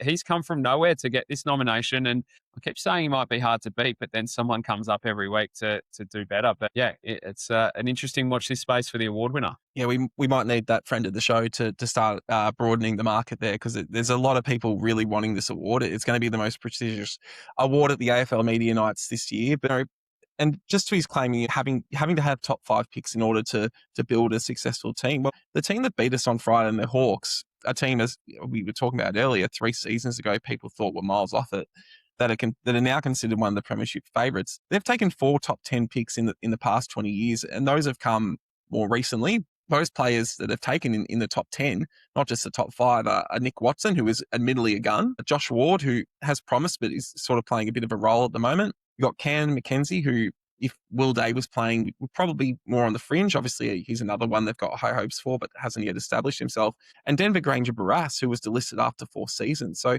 he's come from nowhere to get this nomination. And I keep saying he might be hard to beat, but then someone comes up every week to do better. But yeah, it's an interesting watch this space for the award winner. Yeah, we might need that friend of the show to start broadening the market there, because there's a lot of people really wanting this award. It's going to be the most prestigious award at the AFL Media Nights this year. But and just to his claiming having to have top 5 picks in order to build a successful team. Well, the team that beat us on Friday, and the Hawks, a team, as we were talking about earlier, 3 seasons ago, people thought were miles off it, that are now considered one of the premiership favourites. They've taken 4 top 10 picks in the past 20 years, and those have come more recently. Those players that have taken in the top 10, not just the top 5, are Nick Watson, who is admittedly a gun, Josh Ward, who has promised but is sort of playing a bit of a role at the moment. You've got Cam McKenzie, who, if Will Day was playing, would probably more on the fringe. Obviously, he's another one they've got high hopes for, but hasn't yet established himself. And Denver Granger Barras, who was delisted after 4 seasons. So,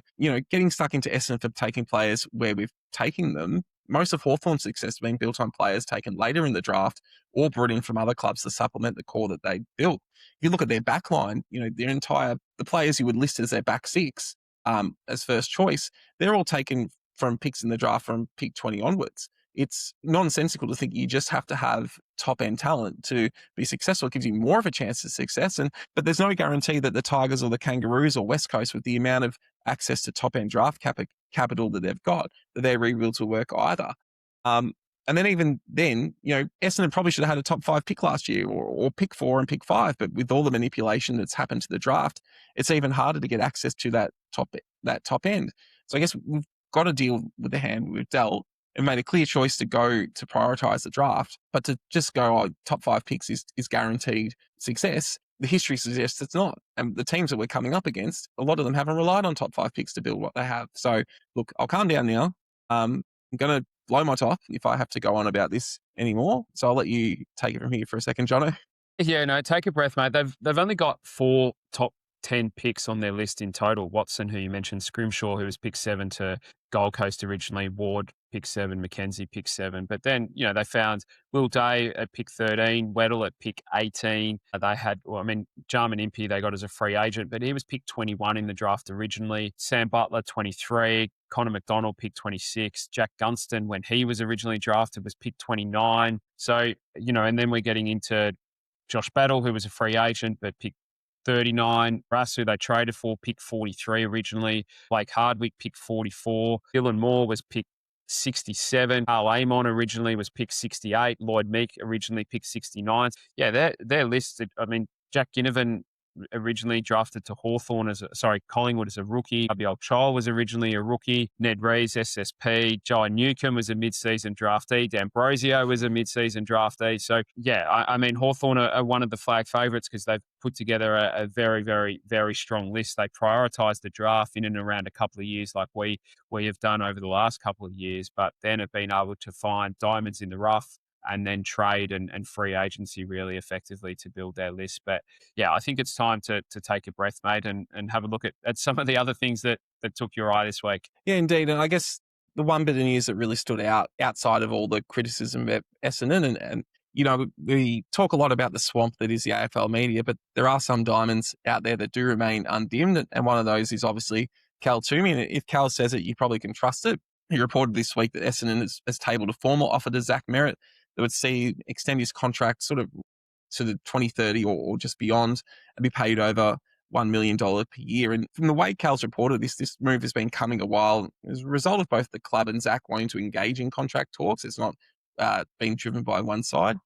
getting stuck into Essendon for taking players where we've taken them, most of Hawthorn's success has been built on players taken later in the draft or brought in from other clubs to supplement the core that they built. If you look at their back line, the players you would list as their back 6 as first choice, they're all taken from picks in the draft from pick 20 onwards. it's nonsensical to think you just have to have top end talent to be successful. It gives you more of a chance of success. But there's no guarantee that the Tigers or the Kangaroos or West Coast, with the amount of access to top end draft capital that they've got, that their rebuilds will work either. And then even then, Essendon probably should have had a top 5 pick last year, or pick 4 and pick 5. But with all the manipulation that's happened to the draft, it's even harder to get access to that top end. So I guess we've got to deal with the hand we've dealt and made a clear choice to prioritize the draft. But to just go, top 5 picks is guaranteed success, the history suggests it's not. And the teams that we're coming up against, a lot of them haven't relied on top 5 picks to build what they have. So look, I'll calm down now. I'm going to blow my top if I have to go on about this anymore. So I'll let you take it from here for a second, Jono. Yeah, no, take a breath, mate. They've only got 4 top 10 picks on their list in total. Watson, who you mentioned, Scrimshaw, who was pick 7 to Gold Coast originally, Ward, pick 7, Mackenzie, pick 7. But then, they found Will Day at pick 13, Weddle at pick 18. They had, Jarman Impey they got as a free agent, but he was pick 21 in the draft originally. Sam Butler, 23. Connor McDonald, pick 26. Jack Gunston, when he was originally drafted, was pick 29. So, and then we're getting into Josh Battle, who was a free agent, but pick 39. Russ, who they traded for, pick 43 originally. Blake Hardwick, pick 44. Dylan Moore was pick 67. Carl Amon originally was pick 68. Lloyd Meek originally picked 69. Yeah, they're listed. Jack Ginnivan originally drafted to Hawthorn Collingwood as a rookie. Abiel Chol was originally a rookie. Ned Reeves, SSP. Joe Newcomb was a mid-season draftee. D'Ambrosio was a mid-season draftee. So, Hawthorn are one of the flag favourites because they've put together a very, very, very strong list. They prioritise the draft in and around a couple of years like we have done over the last couple of years, but then have been able to find diamonds in the rough and then trade and free agency really effectively to build their list. But yeah, I think it's time to take a breath, mate, and have a look at some of the other things that took your eye this week. Yeah, indeed. And I guess the one bit of news that really stood out outside of all the criticism of Essendon, and we talk a lot about the swamp that is the AFL media, but there are some diamonds out there that do remain undimmed. And one of those is obviously Cal Toomey. And if Cal says it, you probably can trust it. He reported this week that Essendon has tabled a formal offer to Zach Merrett that would see extend his contract sort of to the 2030 or just beyond and be paid over $1 million per year. And from the way Cal's reported this move has been coming a while as a result of both the club and Zach wanting to engage in contract talks. It's not being driven by one side.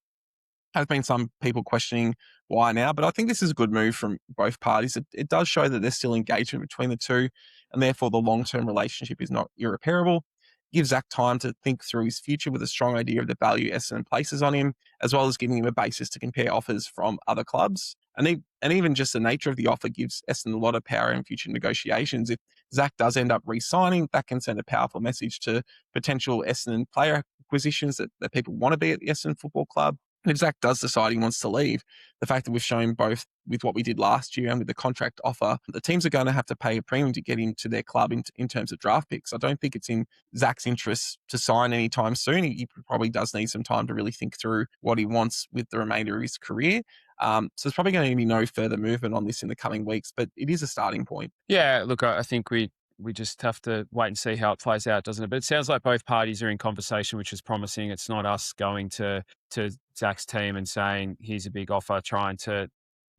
Has been some people questioning why now, but I think this is a good move from both parties. It does show that there's still engagement between the two, and therefore the long-term relationship is not irreparable. Gives Zach time to think through his future with a strong idea of the value Essendon places on him, as well as giving him a basis to compare offers from other clubs. And even just the nature of the offer gives Essendon a lot of power in future negotiations. If Zach does end up re-signing, that can send a powerful message to potential Essendon player acquisitions that people want to be at the Essendon Football Club. And if Zach does decide he wants to leave, the fact that we've shown both with what we did last year and with the contract offer, the teams are going to have to pay a premium to get him to their club in terms of draft picks. I don't think it's in Zach's interest to sign anytime soon. He probably does need some time to really think through what he wants with the remainder of his career. So there's probably going to be no further movement on this in the coming weeks, but it is a starting point. Yeah, look, I think we just have to wait and see how it plays out, doesn't it? But it sounds like both parties are in conversation, which is promising. It's not us going to Zach's team and saying, here's a big offer, trying to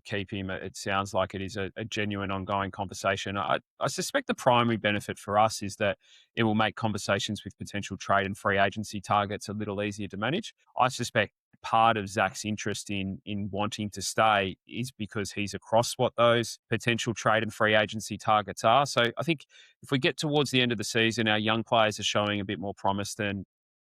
keep him. It sounds like it is a genuine ongoing conversation. I suspect the primary benefit for us is that it will make conversations with potential trade and free agency targets a little easier to manage. I suspect part of Zach's interest in wanting to stay is because he's across what those potential trade and free agency targets are. So I think if we get towards the end of the season, our young players are showing a bit more promise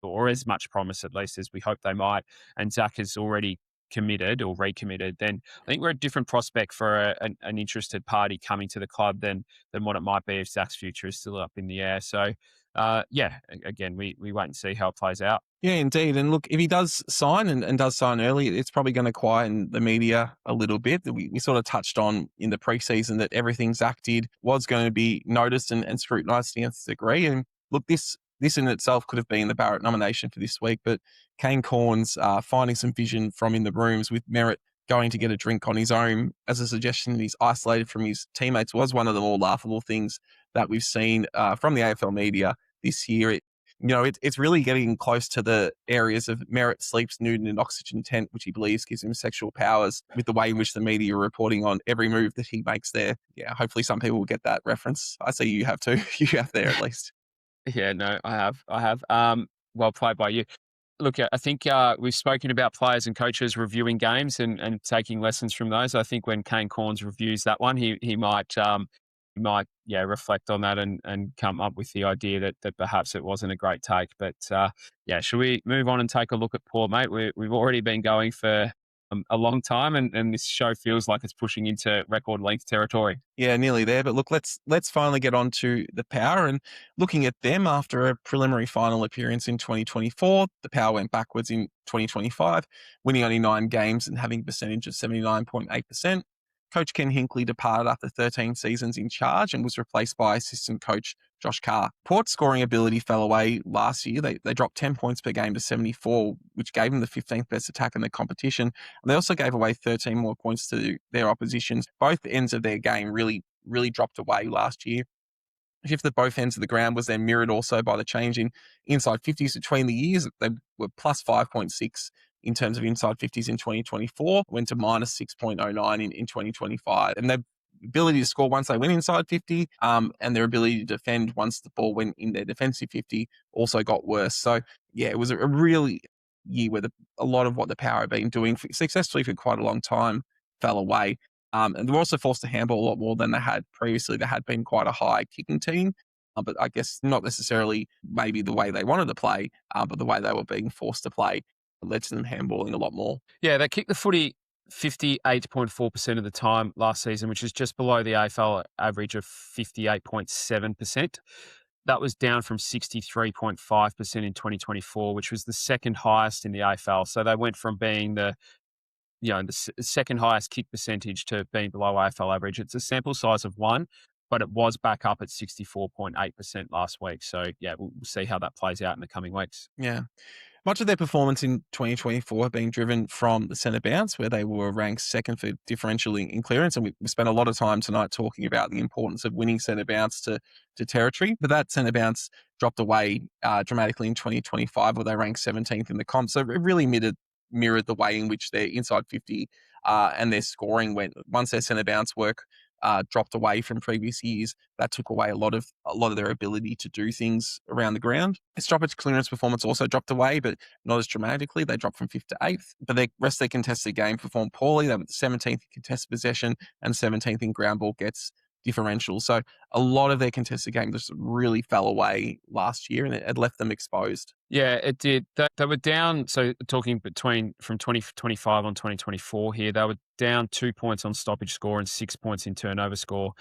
or as much promise at least as we hope they might, and Zach has already committed or recommitted, then I think we're a different prospect for an interested party coming to the club than what it might be if Zach's future is still up in the air. So, again, we wait and see how it plays out. Yeah, indeed. And look, if he does sign and does sign early, it's probably going to quieten the media a little bit. We sort of touched on in the preseason that everything Zach did was going to be noticed and scrutinised to the nth degree. And look, this in itself could have been the Barrett nomination for this week, but Kane Corns finding some vision from in the rooms with Merrett going to get a drink on his own as a suggestion that he's isolated from his teammates was one of the more laughable things that we've seen from the AFL media this year. it's really getting close to the areas of Merrett sleeps nude in an oxygen tent, which he believes gives him sexual powers, with the way in which the media are reporting on every move that he makes there. Yeah, hopefully some people will get that reference. I see you have too. You have there at least. Yeah, no, I have. I have. Well played by you. Look, I think we've spoken about players and coaches reviewing games and taking lessons from those. I think when Kane Cornes reviews that one, he might reflect on that and come up with the idea that perhaps it wasn't a great take. But yeah, should we move on and take a look at Port, mate? We've already been going for a long time, and this show feels like it's pushing into record length territory. Yeah, nearly there. But look, let's finally get on to the Power and looking at them after a preliminary final appearance in 2024. The Power went backwards in 2025, winning only 9 games and having a percentage of 79.8%. Coach Ken Hinkley departed after 13 seasons in charge and was replaced by assistant coach Josh Carr. Port's scoring ability fell away last year. They dropped 10 points per game to 74, which gave them the 15th best attack in the competition. And they also gave away 13 more points to their oppositions. Both ends of their game really dropped away last year. Shift at both ends of the ground was then mirrored also by the change in inside 50s between the years. They were plus 5.6 in terms of inside 50s in 2024, went to minus 6.09 in 2025. And their ability to score once they went inside 50 and their ability to defend once the ball went in their defensive 50 also got worse. So, yeah, it was a really year where a lot of what the Power have been doing successfully for quite a long time fell away. And they were also forced to handball a lot more than they had previously. They had been quite a high kicking team, but I guess not necessarily maybe the way they wanted to play, but the way they were being forced to play led to them handballing a lot more. Yeah, they kicked the footy 58.4% of the time last season, which is just below the AFL average of 58.7%. That was down from 63.5% in 2024, which was the second highest in the AFL. So they went from being the second highest kick percentage to being below AFL average. It's a sample size of 1, but it was back up at 64.8% last week. So yeah, we'll see how that plays out in the coming weeks. Yeah. Much of their performance in 2024 have been driven from the centre bounce, where they were ranked second for differential in clearance. And we spent a lot of time tonight talking about the importance of winning centre bounce to territory. But that centre bounce dropped away dramatically in 2025, where they ranked 17th in the comp. So it really mirrored the way in which their inside 50 and their scoring went. Once their centre bounce work dropped away from previous years, that took away a lot of their ability to do things around the ground. Their stoppage clearance performance also dropped away, but not as dramatically. They dropped from 5th to 8th. But the rest of their contested game performed poorly. They were 17th in contested possession and 17th in ground ball gets differential. So a lot of their contested game just really fell away last year, and it had left them exposed. Yeah, it did. They were down. So talking from 2025 on 2024 here, they were down 2 points on stoppage score and 6 points in turnover score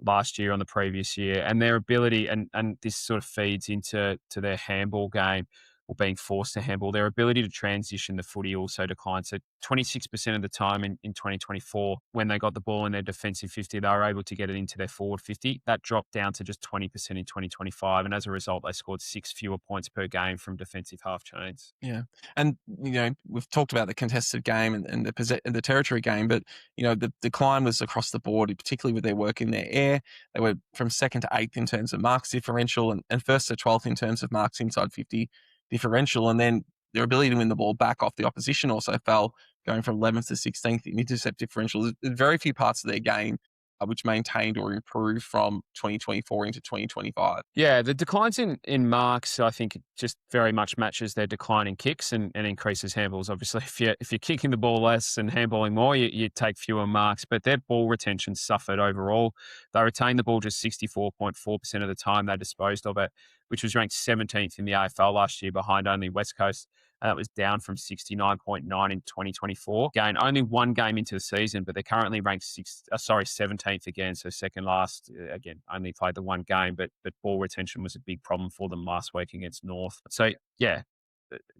last year on the previous year. And their ability, and this sort of feeds into their handball game, or being forced to handball, their ability to transition the footy also declined. So 26% of the time in 2024, when they got the ball in their defensive 50, they were able to get it into their forward 50. That dropped down to just 20% in 2025. And as a result, they scored 6 fewer points per game from defensive half chains. Yeah. And, we've talked about the contested game and the territory game, but, the decline was across the board, particularly with their work in their air. They were from 2nd to 8th in terms of marks differential and 1st to 12th in terms of marks inside 50 differential. And then their ability to win the ball back off the opposition also fell, going from 11th to 16th in intercept differential. There's very few parts of their game which maintained or improved from 2024 into 2025. Yeah, the declines in marks, I think, it just very much matches their decline in kicks and increases handballs. Obviously, if you're kicking the ball less and handballing more, you take fewer marks. But their ball retention suffered overall. They retained the ball just 64.4% of the time they disposed of it, which was ranked 17th in the AFL last year, behind only West Coast. That was down from 69.9 in 2024. Again, only one game into the season, but they're currently ranked 17th again, so second last. Again, only played the one game, but ball retention was a big problem for them last week against North. So, yeah,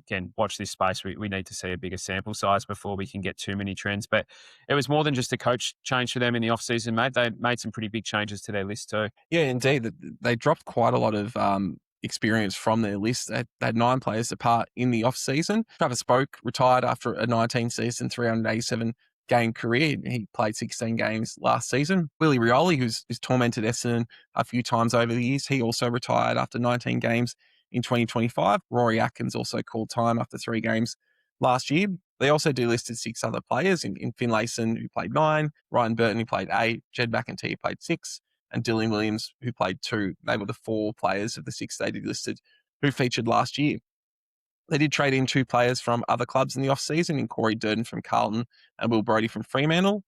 again, watch this space. We need to see a bigger sample size before we can get too many trends. But it was more than just a coach change for them in the offseason, mate. They made some pretty big changes to their list too. Yeah, indeed. They dropped quite a lot of experience from their list. They had 9 players depart in the off-season. Travis Spoke retired after a 19-season, 387 game career. He played 16 games last season. Willie Rioli, who's tormented Essendon a few times over the years, he also retired after 19 games in 2025. Rory Atkins also called time after 3 games last year. They also delisted 6 other players in Finlayson, who played 9, Ryan Burton, who played 8, Jed McEntee, who played 6, and Dylan Williams, who played 2. They were the 4 players of the 6 they delisted who featured last year. They did trade in 2 players from other clubs in the off-season, in Corey Durden from Carlton and Will Brodie from Fremantle.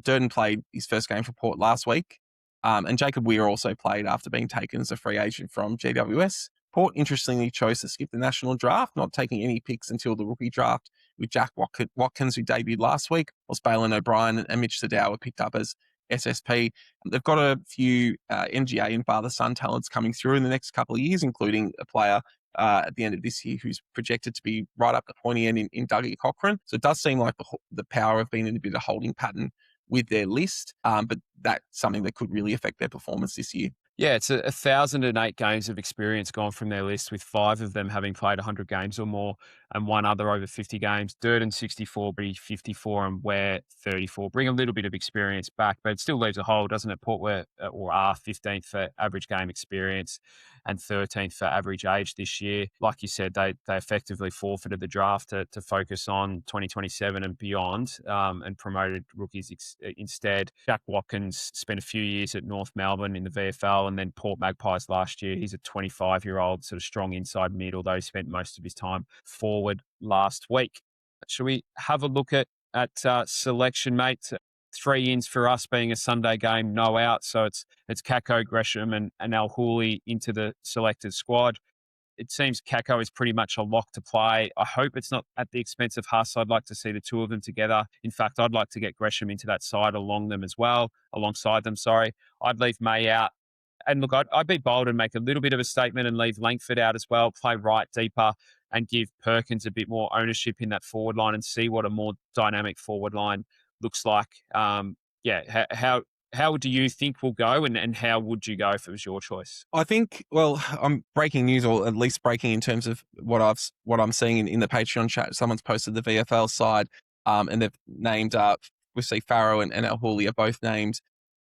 Durden played his first game for Port last week, and Jacob Weir also played after being taken as a free agent from GWS. Port, interestingly, chose to skip the national draft, not taking any picks until the rookie draft, with Jack Watkins, who debuted last week, whilst Balin O'Brien and Mitch Sadao were picked up as SSP. They've got a few NGA and father-son talents coming through in the next couple of years, including a player at the end of this year who's projected to be right up the pointy end in Dougie Cochrane. So it does seem like the power have been in a bit of holding pattern with their list, but that's something that could really affect their performance this year. Yeah, it's 1,008 games of experience gone from their list, with 5 of them having played 100 games or more and 1 other over 50 games. Durden 64, Brady 54, and Ware 34. Bring a little bit of experience back, but it still leaves a hole, doesn't it? Port were or are 15th for average game experience and 13th for average age this year. Like you said, they effectively forfeited the draft to focus on 2027 and beyond, and promoted rookies instead. Jack Watkins spent a few years at North Melbourne in the VFL and then Port Magpies last year. He's a 25-year-old sort of strong inside mid, although he spent most of his time forward last week. Shall we have a look at selection, mate? 3 ins for us being a Sunday game, no out. So it's Kako, Gresham and Al Hooley into the selected squad. It seems Kako is pretty much a lock to play. I hope it's not at the expense of Huss. I'd like to see the 2 of them together. In fact, I'd like to get Gresham into that side alongside them. I'd leave May out. And look, I'd be bold and make a little bit of a statement and leave Langford out as well, play right deeper and give Perkins a bit more ownership in that forward line and see what a more dynamic forward line looks like. How do you think we'll go and how would you go if it was your choice? I think, well, I'm breaking news, or at least breaking in terms of what I'm seeing in the Patreon chat. Someone's posted the VFL side, and they've named we see Farrow and Al Hooley are both named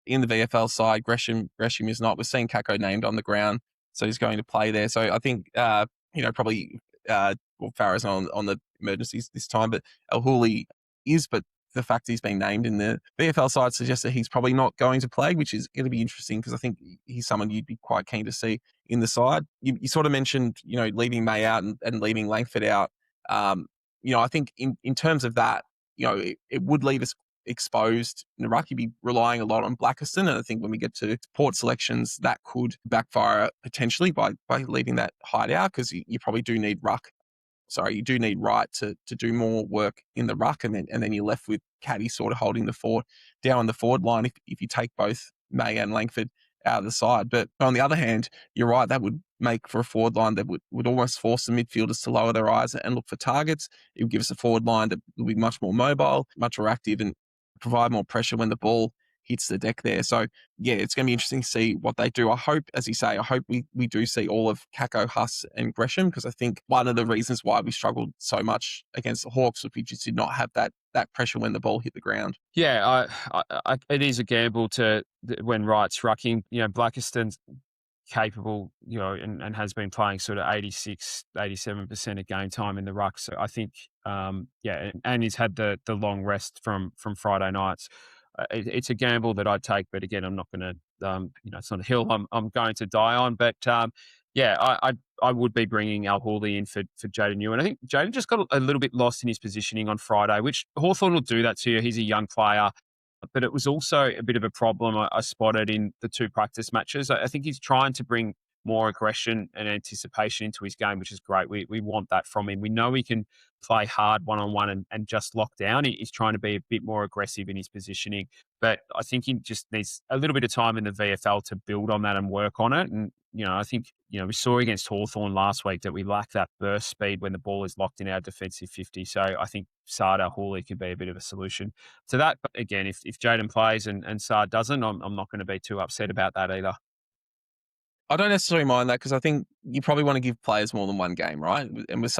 in the VFL side. Gresham is not. We're seeing Kako named on the ground, so he's going to play there. So I think probably Farrow's not on the emergencies this time, but Al Hooley is. But the fact he's been named in the VFL side suggests that he's probably not going to play, which is going to be interesting because I think he's someone you'd be quite keen to see in the side. You sort of mentioned, leaving May out and leaving Langford out. I think in terms of that, it would leave us exposed. Ruck, you'd be relying a lot on Blackiston, and I think when we get to Port selections, that could backfire potentially by leaving that hide out, because you probably do need Ruck. Sorry, you do need Wright to do more work in the ruck, and then you're left with Caddy sort of holding the fort down on the forward line if you take both May and Langford out of the side. But on the other hand, you're right, that would make for a forward line that would almost force the midfielders to lower their eyes and look for targets. It would give us a forward line that will be much more mobile, much more active, and provide more pressure when the ball hits the deck there. So, yeah, it's going to be interesting to see what they do. I hope, as you say, we do see all of Kako, Huss and Gresham, because I think one of the reasons why we struggled so much against the Hawks was we just did not have that pressure when the ball hit the ground. Yeah, it is a gamble when Wright's rucking. Blackiston's capable, and has been playing sort of 86, 87% of game time in the ruck. So I think, and he's had the long rest from Friday nights. It's a gamble that I'd take, but again, I'm not going to, it's not a hill I'm going to die on. But I would be bringing Al Hooley in for Jaden Ewan. I think Jaden just got a little bit lost in his positioning on Friday, which Hawthorn will do that to you. He's a young player. But it was also a bit of a problem I spotted in the 2 practice matches. I think he's trying to bring more aggression and anticipation into his game, which is great. We want that from him. We know he can play hard one-on-one and just lock down. He's trying to be a bit more aggressive in his positioning. But I think he just needs a little bit of time in the VFL to build on that and work on it. And, I think, we saw against Hawthorn last week that we lack that burst speed when the ball is locked in our defensive 50. So I think Sada Hooley could be a bit of a solution to that. But again, if Jaden plays and Sard doesn't, I'm not going to be too upset about that either. I don't necessarily mind that, because I think you probably want to give players more than one game, right? And with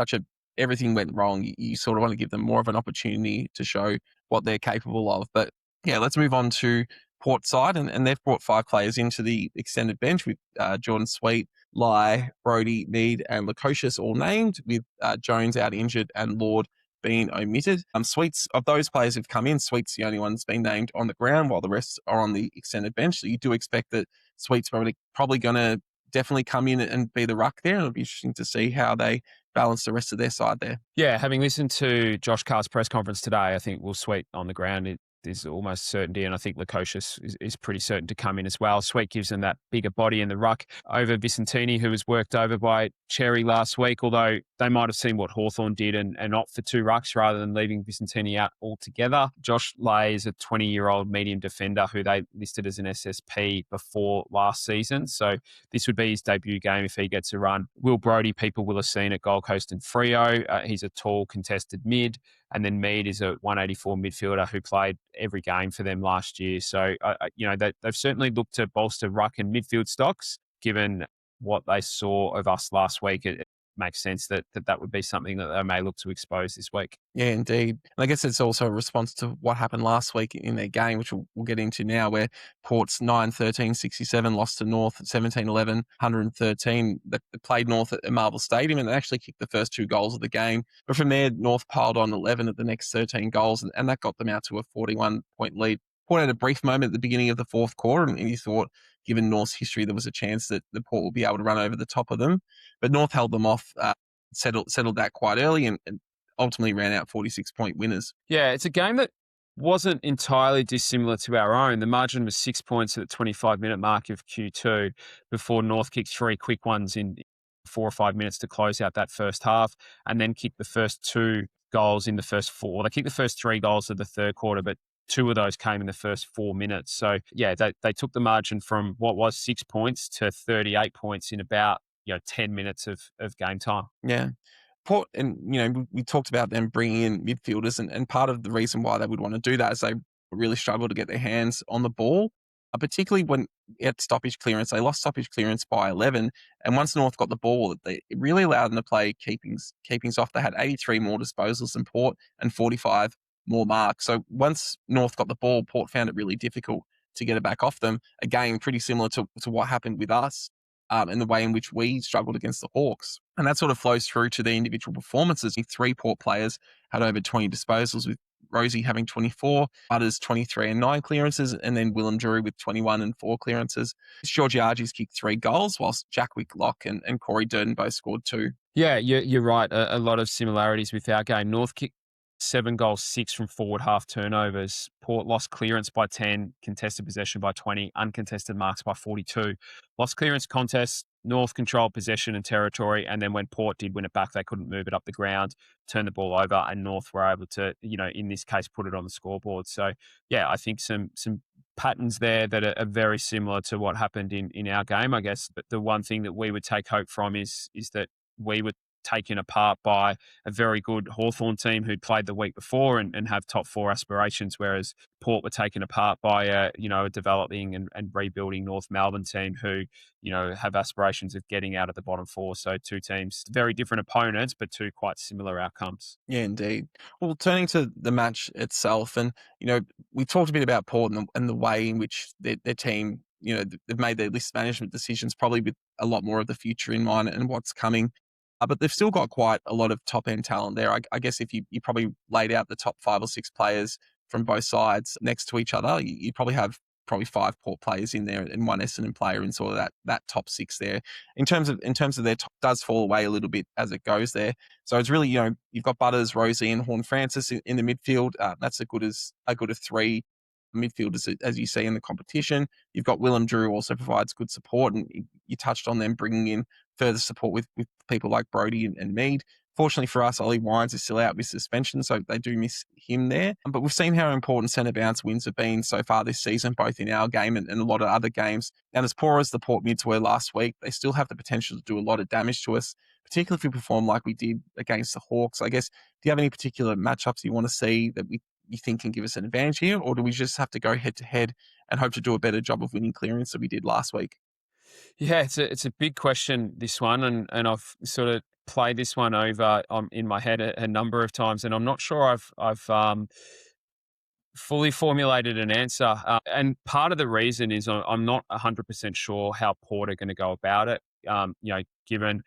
everything went wrong, you sort of want to give them more of an opportunity to show what they're capable of. But yeah, let's move on to Port side, and they've brought 5 players into the extended bench with Jordan Sweet, Lai, Brody, Mead, and Lukosius all named, with Jones out injured and Lord being omitted. Sweets, of those players who've come in, Sweets the only one that's been named on the ground, while the rest are on the extended bench. So you do expect that Sweets probably going to definitely come in and be the ruck there. And it'll be interesting to see how they balance the rest of their side there. Yeah, having listened to Josh Carr's press conference today, I think Will Sweet on the ground is almost certainty, and I think Lukosius is pretty certain to come in as well. Sweet gives them that bigger body in the ruck over Vicentini, who was worked over by Cherry last week, although they might have seen what Hawthorn did and opt for two rucks rather than leaving Vicentini out altogether. Josh Lay is a 20-year-old medium defender who they listed as an SSP before last season, so this would be his debut game if he gets a run. Will Brodie, people will have seen at Gold Coast and Freo. He's a tall, contested mid. And then Mead is a 184 midfielder who played every game for them last year. So, they've certainly looked to bolster ruck and midfield stocks. Given what they saw of us last week, it makes sense that would be something that they may look to expose this week. Yeah, indeed. And I guess it's also a response to what happened last week in their game, which we'll get into now, where Port's 9-13-67 lost to North at 17-11, 113. They played North at Marvel Stadium and they actually kicked the first two goals of the game. But from there, North piled on 11 at the next 13 goals, and that got them out to a 41-point lead. Port had a brief moment at the beginning of the fourth quarter, and you thought, given North's history, there was a chance that the Port would be able to run over the top of them. But North held them off, settled that quite early, and ultimately ran out 46-point winners. Yeah, it's a game that wasn't entirely dissimilar to our own. The margin was 6 points at the 25-minute mark of Q2 before North kicked three quick ones in 4 or 5 minutes to close out that first half, and then kicked the first two goals in the first four. They kicked the first three goals of the third quarter, but two of those came in the first 4 minutes. So, yeah, they took the margin from what was 6 points to 38 points in about 10 minutes of game time. Yeah. Port, and we talked about them bringing in midfielders, and part of the reason why they would want to do that is they really struggle to get their hands on the ball, particularly when at stoppage clearance. They lost stoppage clearance by 11, and once North got the ball, it really allowed them to play keepings off. They had 83 more disposals than Port and 45 more marks. So once North got the ball, Port found it really difficult to get it back off them. Again, pretty similar to what happened with us. And the way in which we struggled against the Hawks. And that sort of flows through to the individual performances. 3 Port players had over 20 disposals, with Rosie having 24, Butters 23 and 9 clearances, and then Willem Drury with 21 and 4 clearances. Georgiades kicked 3 goals, whilst Jack Whitlock and Corey Durden both scored 2. Yeah, you're right. A lot of similarities with our game. North kicked 7 goals, 6 from forward half turnovers. Port lost clearance by 10, contested possession by 20, uncontested marks by 42. Lost clearance contests, North controlled possession and territory, and then when Port did win it back, they couldn't move it up the ground, turn the ball over, and North were able to, in this case, put it on the scoreboard. So, yeah, I think some patterns there that are very similar to what happened in our game, I guess. But the one thing that we would take hope from is that we were taken apart by a very good Hawthorn team who'd played the week before and have top 4 aspirations, whereas Port were taken apart by a developing and rebuilding North Melbourne team who, have aspirations of getting out of the bottom 4. So 2 teams, very different opponents, but 2 quite similar outcomes. Yeah, indeed. Well, turning to the match itself, and, we talked a bit about Port and the way in which their team, they've made their list management decisions probably with a lot more of the future in mind and what's coming. But they've still got quite a lot of top-end talent there. I guess if you probably laid out the top 5 or 6 players from both sides next to each other, you probably have 5 Port players in there and 1 Essendon player in sort of that top 6 there. In terms of their top, does fall away a little bit as it goes there. So it's really, you've got Butters, Rosie, and Horn Francis in the midfield. That's a good as 3 midfielders, as you see in the competition. You've got Willem Drew also provides good support, and you touched on them bringing in further support with people like Brodie and Mead. Fortunately for us, Ollie Wines is still out with suspension, so they do miss him there. But we've seen how important centre bounce wins have been so far this season, both in our game and a lot of other games. And as poor as the Port mids were last week, they still have the potential to do a lot of damage to us, particularly if we perform like we did against the Hawks. I guess, do you have any particular matchups you want to see that you think can give us an advantage here, or do we just have to go head-to-head and hope to do a better job of winning clearance than we did last week? Yeah, it's a big question, this one, and I've sort of played this one over in my head a number of times, and I'm not sure I've fully formulated an answer. And part of the reason is I'm not 100% sure how Port are going to go about it. Given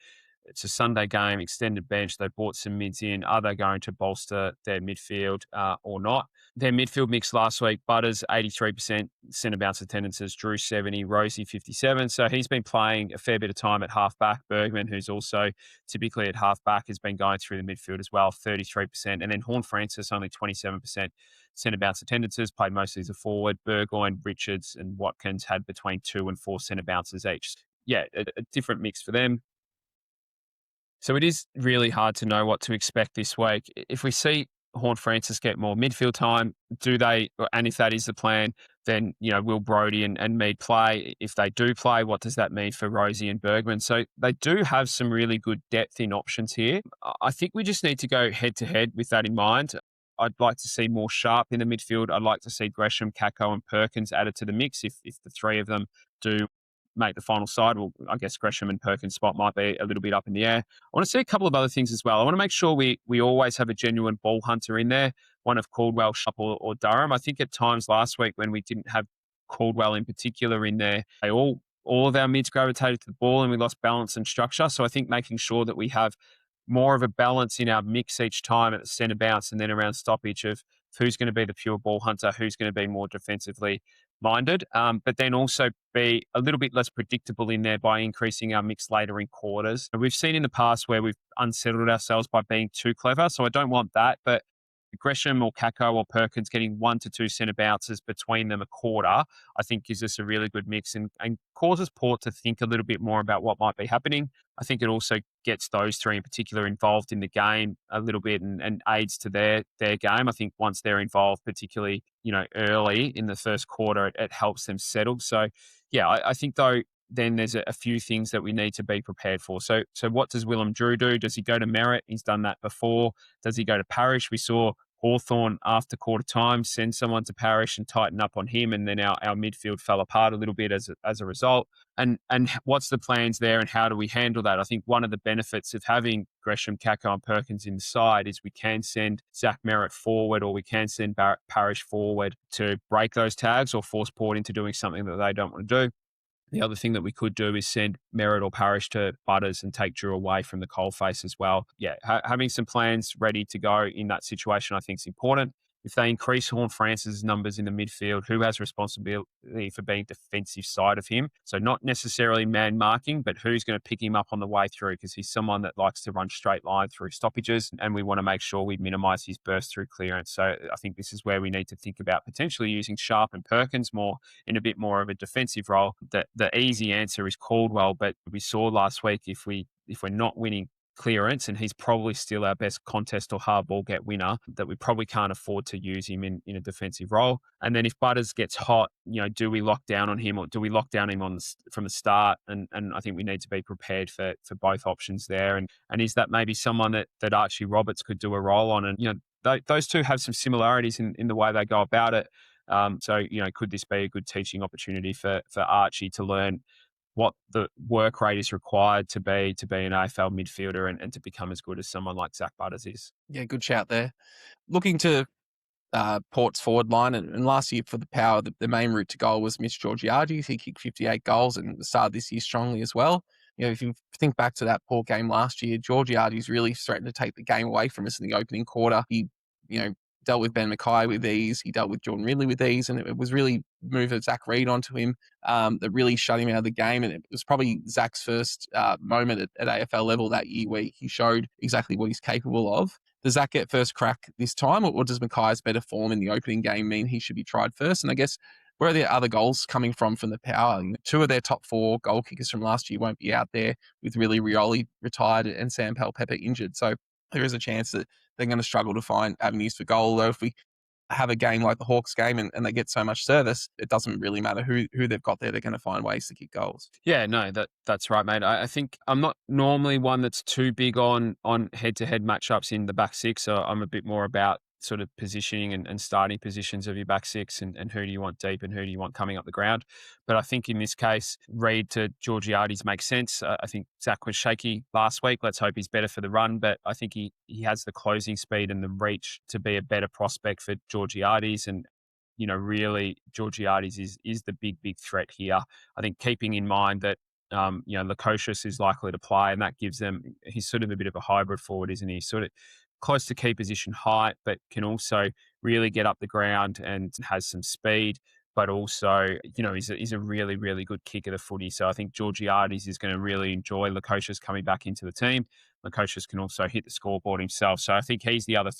it's a Sunday game, extended bench, they brought some mids in. Are they going to bolster their midfield or not? Their midfield mix last week, Butters 83% centre bounce attendances, Drew 70, Rosie 57. So he's been playing a fair bit of time at halfback. Bergman, who's also typically at halfback, has been going through the midfield as well, 33%. And then Horn Francis, only 27% centre bounce attendances, played mostly as a forward. Burgoyne, Richards, and Watkins had between 2 and 4 centre bounces each. Yeah, a different mix for them. So it is really hard to know what to expect this week. If we see Horn Francis get more midfield time, do they, and if that is the plan, then, will Brodie and Mead play? If they do play, what does that mean for Rosie and Bergman? So they do have some really good depth in options here. I think we just need to go head to head with that in mind. I'd like to see more Sharp in the midfield. I'd like to see Gresham, Kako, and Perkins added to the mix if the three of them do make the final side. Well, I guess Gresham and Perkins' spot might be a little bit up in the air. I want to see a couple of other things as well. I want to make sure we always have a genuine ball hunter in there, one of Caldwell, Sharp, or Durham. I think at times last week when we didn't have Caldwell in particular in there, all of our mids gravitated to the ball and we lost balance and structure. So I think making sure that we have more of a balance in our mix each time at the centre bounce and then around stoppage of who's going to be the pure ball hunter, who's going to be more defensively minded, but then also be a little bit less predictable in there by increasing our mix later in quarters. And we've seen in the past where we've unsettled ourselves by being too clever, so I don't want that, but Gresham or Kako or Perkins getting 1 to 2 centre bounces between them a quarter, I think gives us a really good mix and causes Port to think a little bit more about what might be happening. I think it also gets those three in particular involved in the game a little bit and aids to their game. I think once they're involved, particularly, early in the first quarter, it helps them settle. So, yeah, I think though, then there's a few things that we need to be prepared for. So what does Willem Drew do? Does he go to Merrett? He's done that before. Does he go to Parrish? We saw Hawthorn after quarter time send someone to Parrish and tighten up on him, and then our midfield fell apart a little bit as a result. And what's the plans there, and how do we handle that? I think one of the benefits of having Gresham, Kako, and Perkins inside is we can send Zach Merrett forward, or we can send Barrett Parrish forward to break those tags or force Port into doing something that they don't want to do. The other thing that we could do is send Merrett or Parrish to Butters and take Drew away from the coalface as well. Yeah, having some plans ready to go in that situation I think is important. If they increase Horn Francis' numbers in the midfield, who has responsibility for being defensive side of him? So not necessarily man marking, but who's going to pick him up on the way through, because he's someone that likes to run straight line through stoppages, and we want to make sure we minimise his burst through clearance. So I think this is where we need to think about potentially using Sharp and Perkins more in a bit more of a defensive role. The easy answer is Caldwell, but we saw last week if we're not winning clearance, and he's probably still our best contest or hard ball get winner, that we probably can't afford to use him in a defensive role. And then if Butters gets hot, do we lock down on him, or do we lock down him from the start? And I think we need to be prepared for both options there. And is that maybe someone that Archie Roberts could do a role on? And those two have some similarities in the way they go about it. So could this be a good teaching opportunity for Archie to learn what the work rate is required to be an AFL midfielder and to become as good as someone like Zach Butters is? Yeah, good shout there. Looking to Port's forward line, and last year for the Power, the main route to goal was Mitch Georgiades. He kicked 58 goals and started this year strongly as well. If you think back to that Port game last year, Georgiades really threatened to take the game away from us in the opening quarter. He, dealt with Ben Mackay with ease. He dealt with Jordan Ridley with ease, and it was really move of Zach Reid onto him that really shut him out of the game. And it was probably Zach's first moment at AFL level that year where he showed exactly what he's capable of. Does Zach get first crack this time, or does Mackay's better form in the opening game mean he should be tried first? And I guess where are the other goals coming from the Power? Two of their top 4 goal kickers from last year won't be out there, with Willie Rioli retired and Sam Palpepper injured. So there is a chance that they're going to struggle to find avenues for goal. Though if we have a game like the Hawks game and they get so much service, it doesn't really matter who they've got there. They're going to find ways to kick goals. Yeah, no, that's right, mate. I think I'm not normally one that's too big on head-to-head matchups in the back six. So I'm a bit more about sort of positioning and starting positions of your back six and who do you want deep and who do you want coming up the ground. But I think in this case, Reid to Georgiades makes sense. I think Zach was shaky last week. Let's hope he's better for the run. But I think he has the closing speed and the reach to be a better prospect for Georgiades. And, really, Georgiades is the big threat here. I think keeping in mind that Lukosius is likely to play, and that gives them. He's sort of a bit of a hybrid forward, isn't he? Sort of close to key position height, but can also really get up the ground and has some speed. But also, he's a really, really good kick of the footy. So I think Georgiades is going to really enjoy Lukosius coming back into the team. Lukosius can also hit the scoreboard himself. So I think he's the other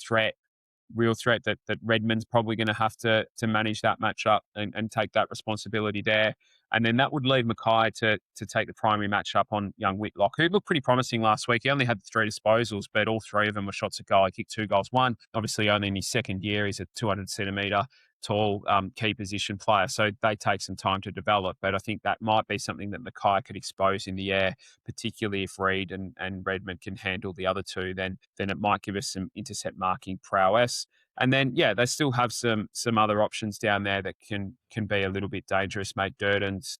real threat that Redmond's probably going to have to manage that matchup and take that responsibility there. And then that would leave Mackay to take the primary matchup on young Whitlock, who looked pretty promising last week. He only had 3 disposals, but all 3 of them were shots at goal. He kicked 2 goals, 1. Obviously, only in his second year. He's a 200-centimetre tall key position player, so they take some time to develop. But I think that might be something that Mackay could expose in the air, particularly if Reid and Redmond can handle the other 2. Then it might give us some intercept marking prowess. And then, they still have some other options down there that can be a little bit dangerous. Mate Durden's,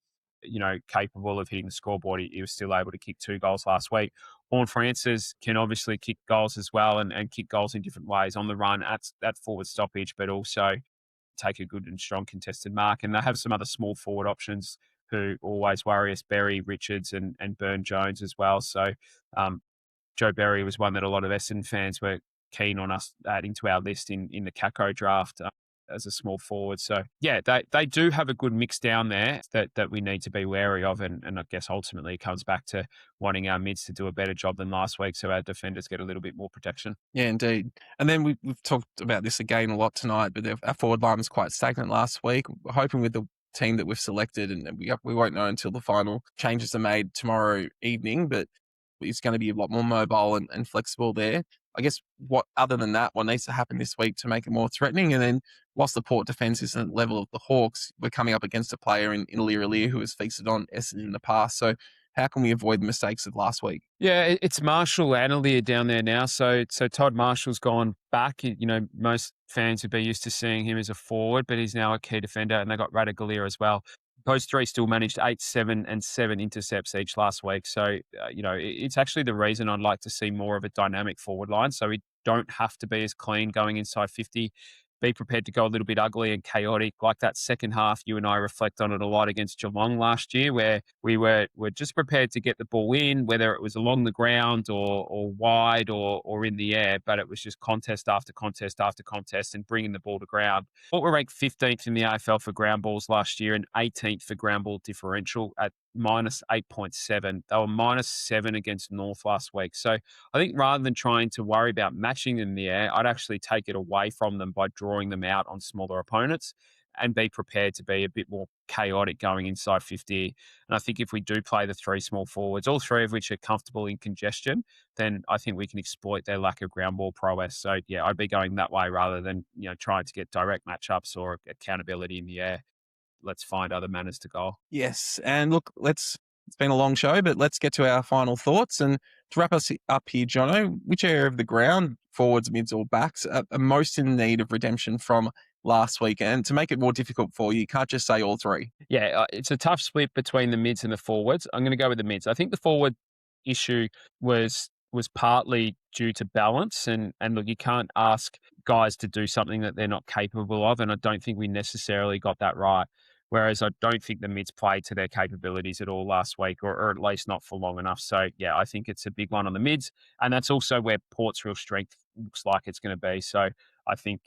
capable of hitting the scoreboard. He was still able to kick 2 goals last week. Horn Francis can obviously kick goals as well and kick goals in different ways on the run at forward stoppage, but also take a good and strong contested mark. And they have some other small forward options who always worry us, Berry, Richards and Burn Jones as well. So Joe Berry was one that a lot of Essendon fans were keen on us adding to our list in the Kako draft as a small forward. So, they do have a good mix down there that we need to be wary of. And I guess ultimately it comes back to wanting our mids to do a better job than last week so our defenders get a little bit more protection. Yeah, indeed. And then we've talked about this again a lot tonight, but our forward line was quite stagnant last week. We're hoping with the team that we've selected, and we won't know until the final changes are made tomorrow evening, but it's going to be a lot more mobile and flexible there. I guess other than that, what needs to happen this week to make it more threatening? And then whilst the Port defence isn't at the level of the Hawks, we're coming up against a player in Lear who has feasted on Essendon in the past. So how can we avoid the mistakes of last week? Yeah, it's Marshall and Aaliyah down there now. So Todd Marshall's gone back. Most fans would be used to seeing him as a forward, but he's now a key defender, and they got Radaglia as well. Those 3 still managed 8, 7, and 7 intercepts each last week. So, it's actually the reason I'd like to see more of a dynamic forward line. So we don't have to be as clean going inside 50. Be prepared to go a little bit ugly and chaotic. Like that second half, you and I reflect on it a lot against Geelong last year, where we were just prepared to get the ball in, whether it was along the ground or wide or in the air, but it was just contest after contest after contest and bringing the ball to ground. What were ranked 15th in the AFL for ground balls last year and 18th for ground ball differential at minus 8.7. They were minus 7 against North last week. So I think rather than trying to worry about matching them in the air, I'd actually take it away from them by drawing them out on smaller opponents and be prepared to be a bit more chaotic going inside 50. And I think if we do play the 3 small forwards, all 3 of which are comfortable in congestion, then I think we can exploit their lack of ground ball prowess. So, I'd be going that way rather than, trying to get direct matchups or accountability in the air. Let's find other manners to goal. Yes. And look, it's been a long show, but let's get to our final thoughts. And to wrap us up here, Jono, which area of the ground, forwards, mids, or backs, are most in need of redemption from last week? And to make it more difficult for you, you can't just say all 3. Yeah, it's a tough split between the mids and the forwards. I'm going to go with the mids. I think the forward issue was partly due to balance. And look, you can't ask guys to do something that they're not capable of. And I don't think we necessarily got that right. Whereas I don't think the mids played to their capabilities at all last week, or at least not for long enough. So, I think it's a big one on the mids. And that's also where Port's real strength looks like it's going to be. So I think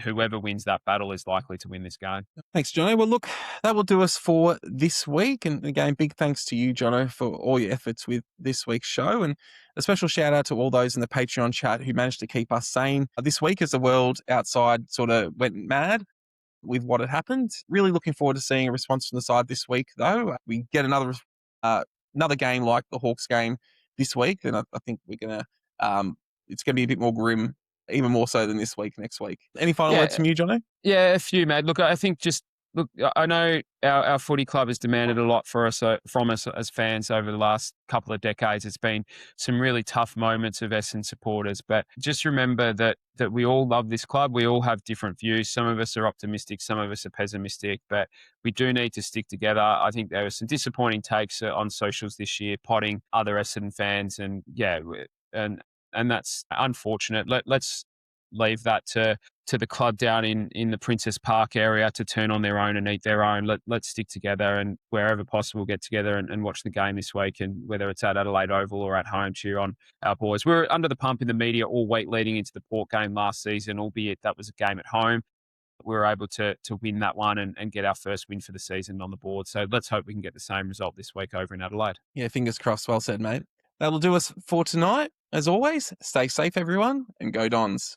whoever wins that battle is likely to win this game. Thanks, Jono. Well, look, that will do us for this week. And again, big thanks to you, Jono, for all your efforts with this week's show. And a special shout out to all those in the Patreon chat who managed to keep us sane this week as the world outside sort of went mad with what had happened. Really looking forward to seeing a response from the side this week, though. We get another game like the Hawks game this week, then I think we're going to, it's going to be a bit more grim, even more so than this week, next week. Any final words from you, Jono? Yeah, a few, mate. Look, I think I know our footy club has demanded a lot from us as fans over the last couple of decades. It's been some really tough moments of Essendon supporters, but just remember that we all love this club. We all have different views. Some of us are optimistic, some of us are pessimistic, but we do need to stick together. I think there were some disappointing takes on socials this year, potting other Essendon fans, and that's unfortunate. Let's leave that to to the club down in the Princess Park area to turn on their own and eat their own. Let's stick together and wherever possible get together and watch the game this week. And whether it's at Adelaide Oval or at home, cheer on our boys. We were under the pump in the media all week leading into the Port game last season, albeit that was a game at home. We were able to win that one and get our first win for the season on the board. So let's hope we can get the same result this week over in Adelaide. Yeah, fingers crossed. Well said, mate. That'll do us for tonight. As always, stay safe, everyone, and go Dons.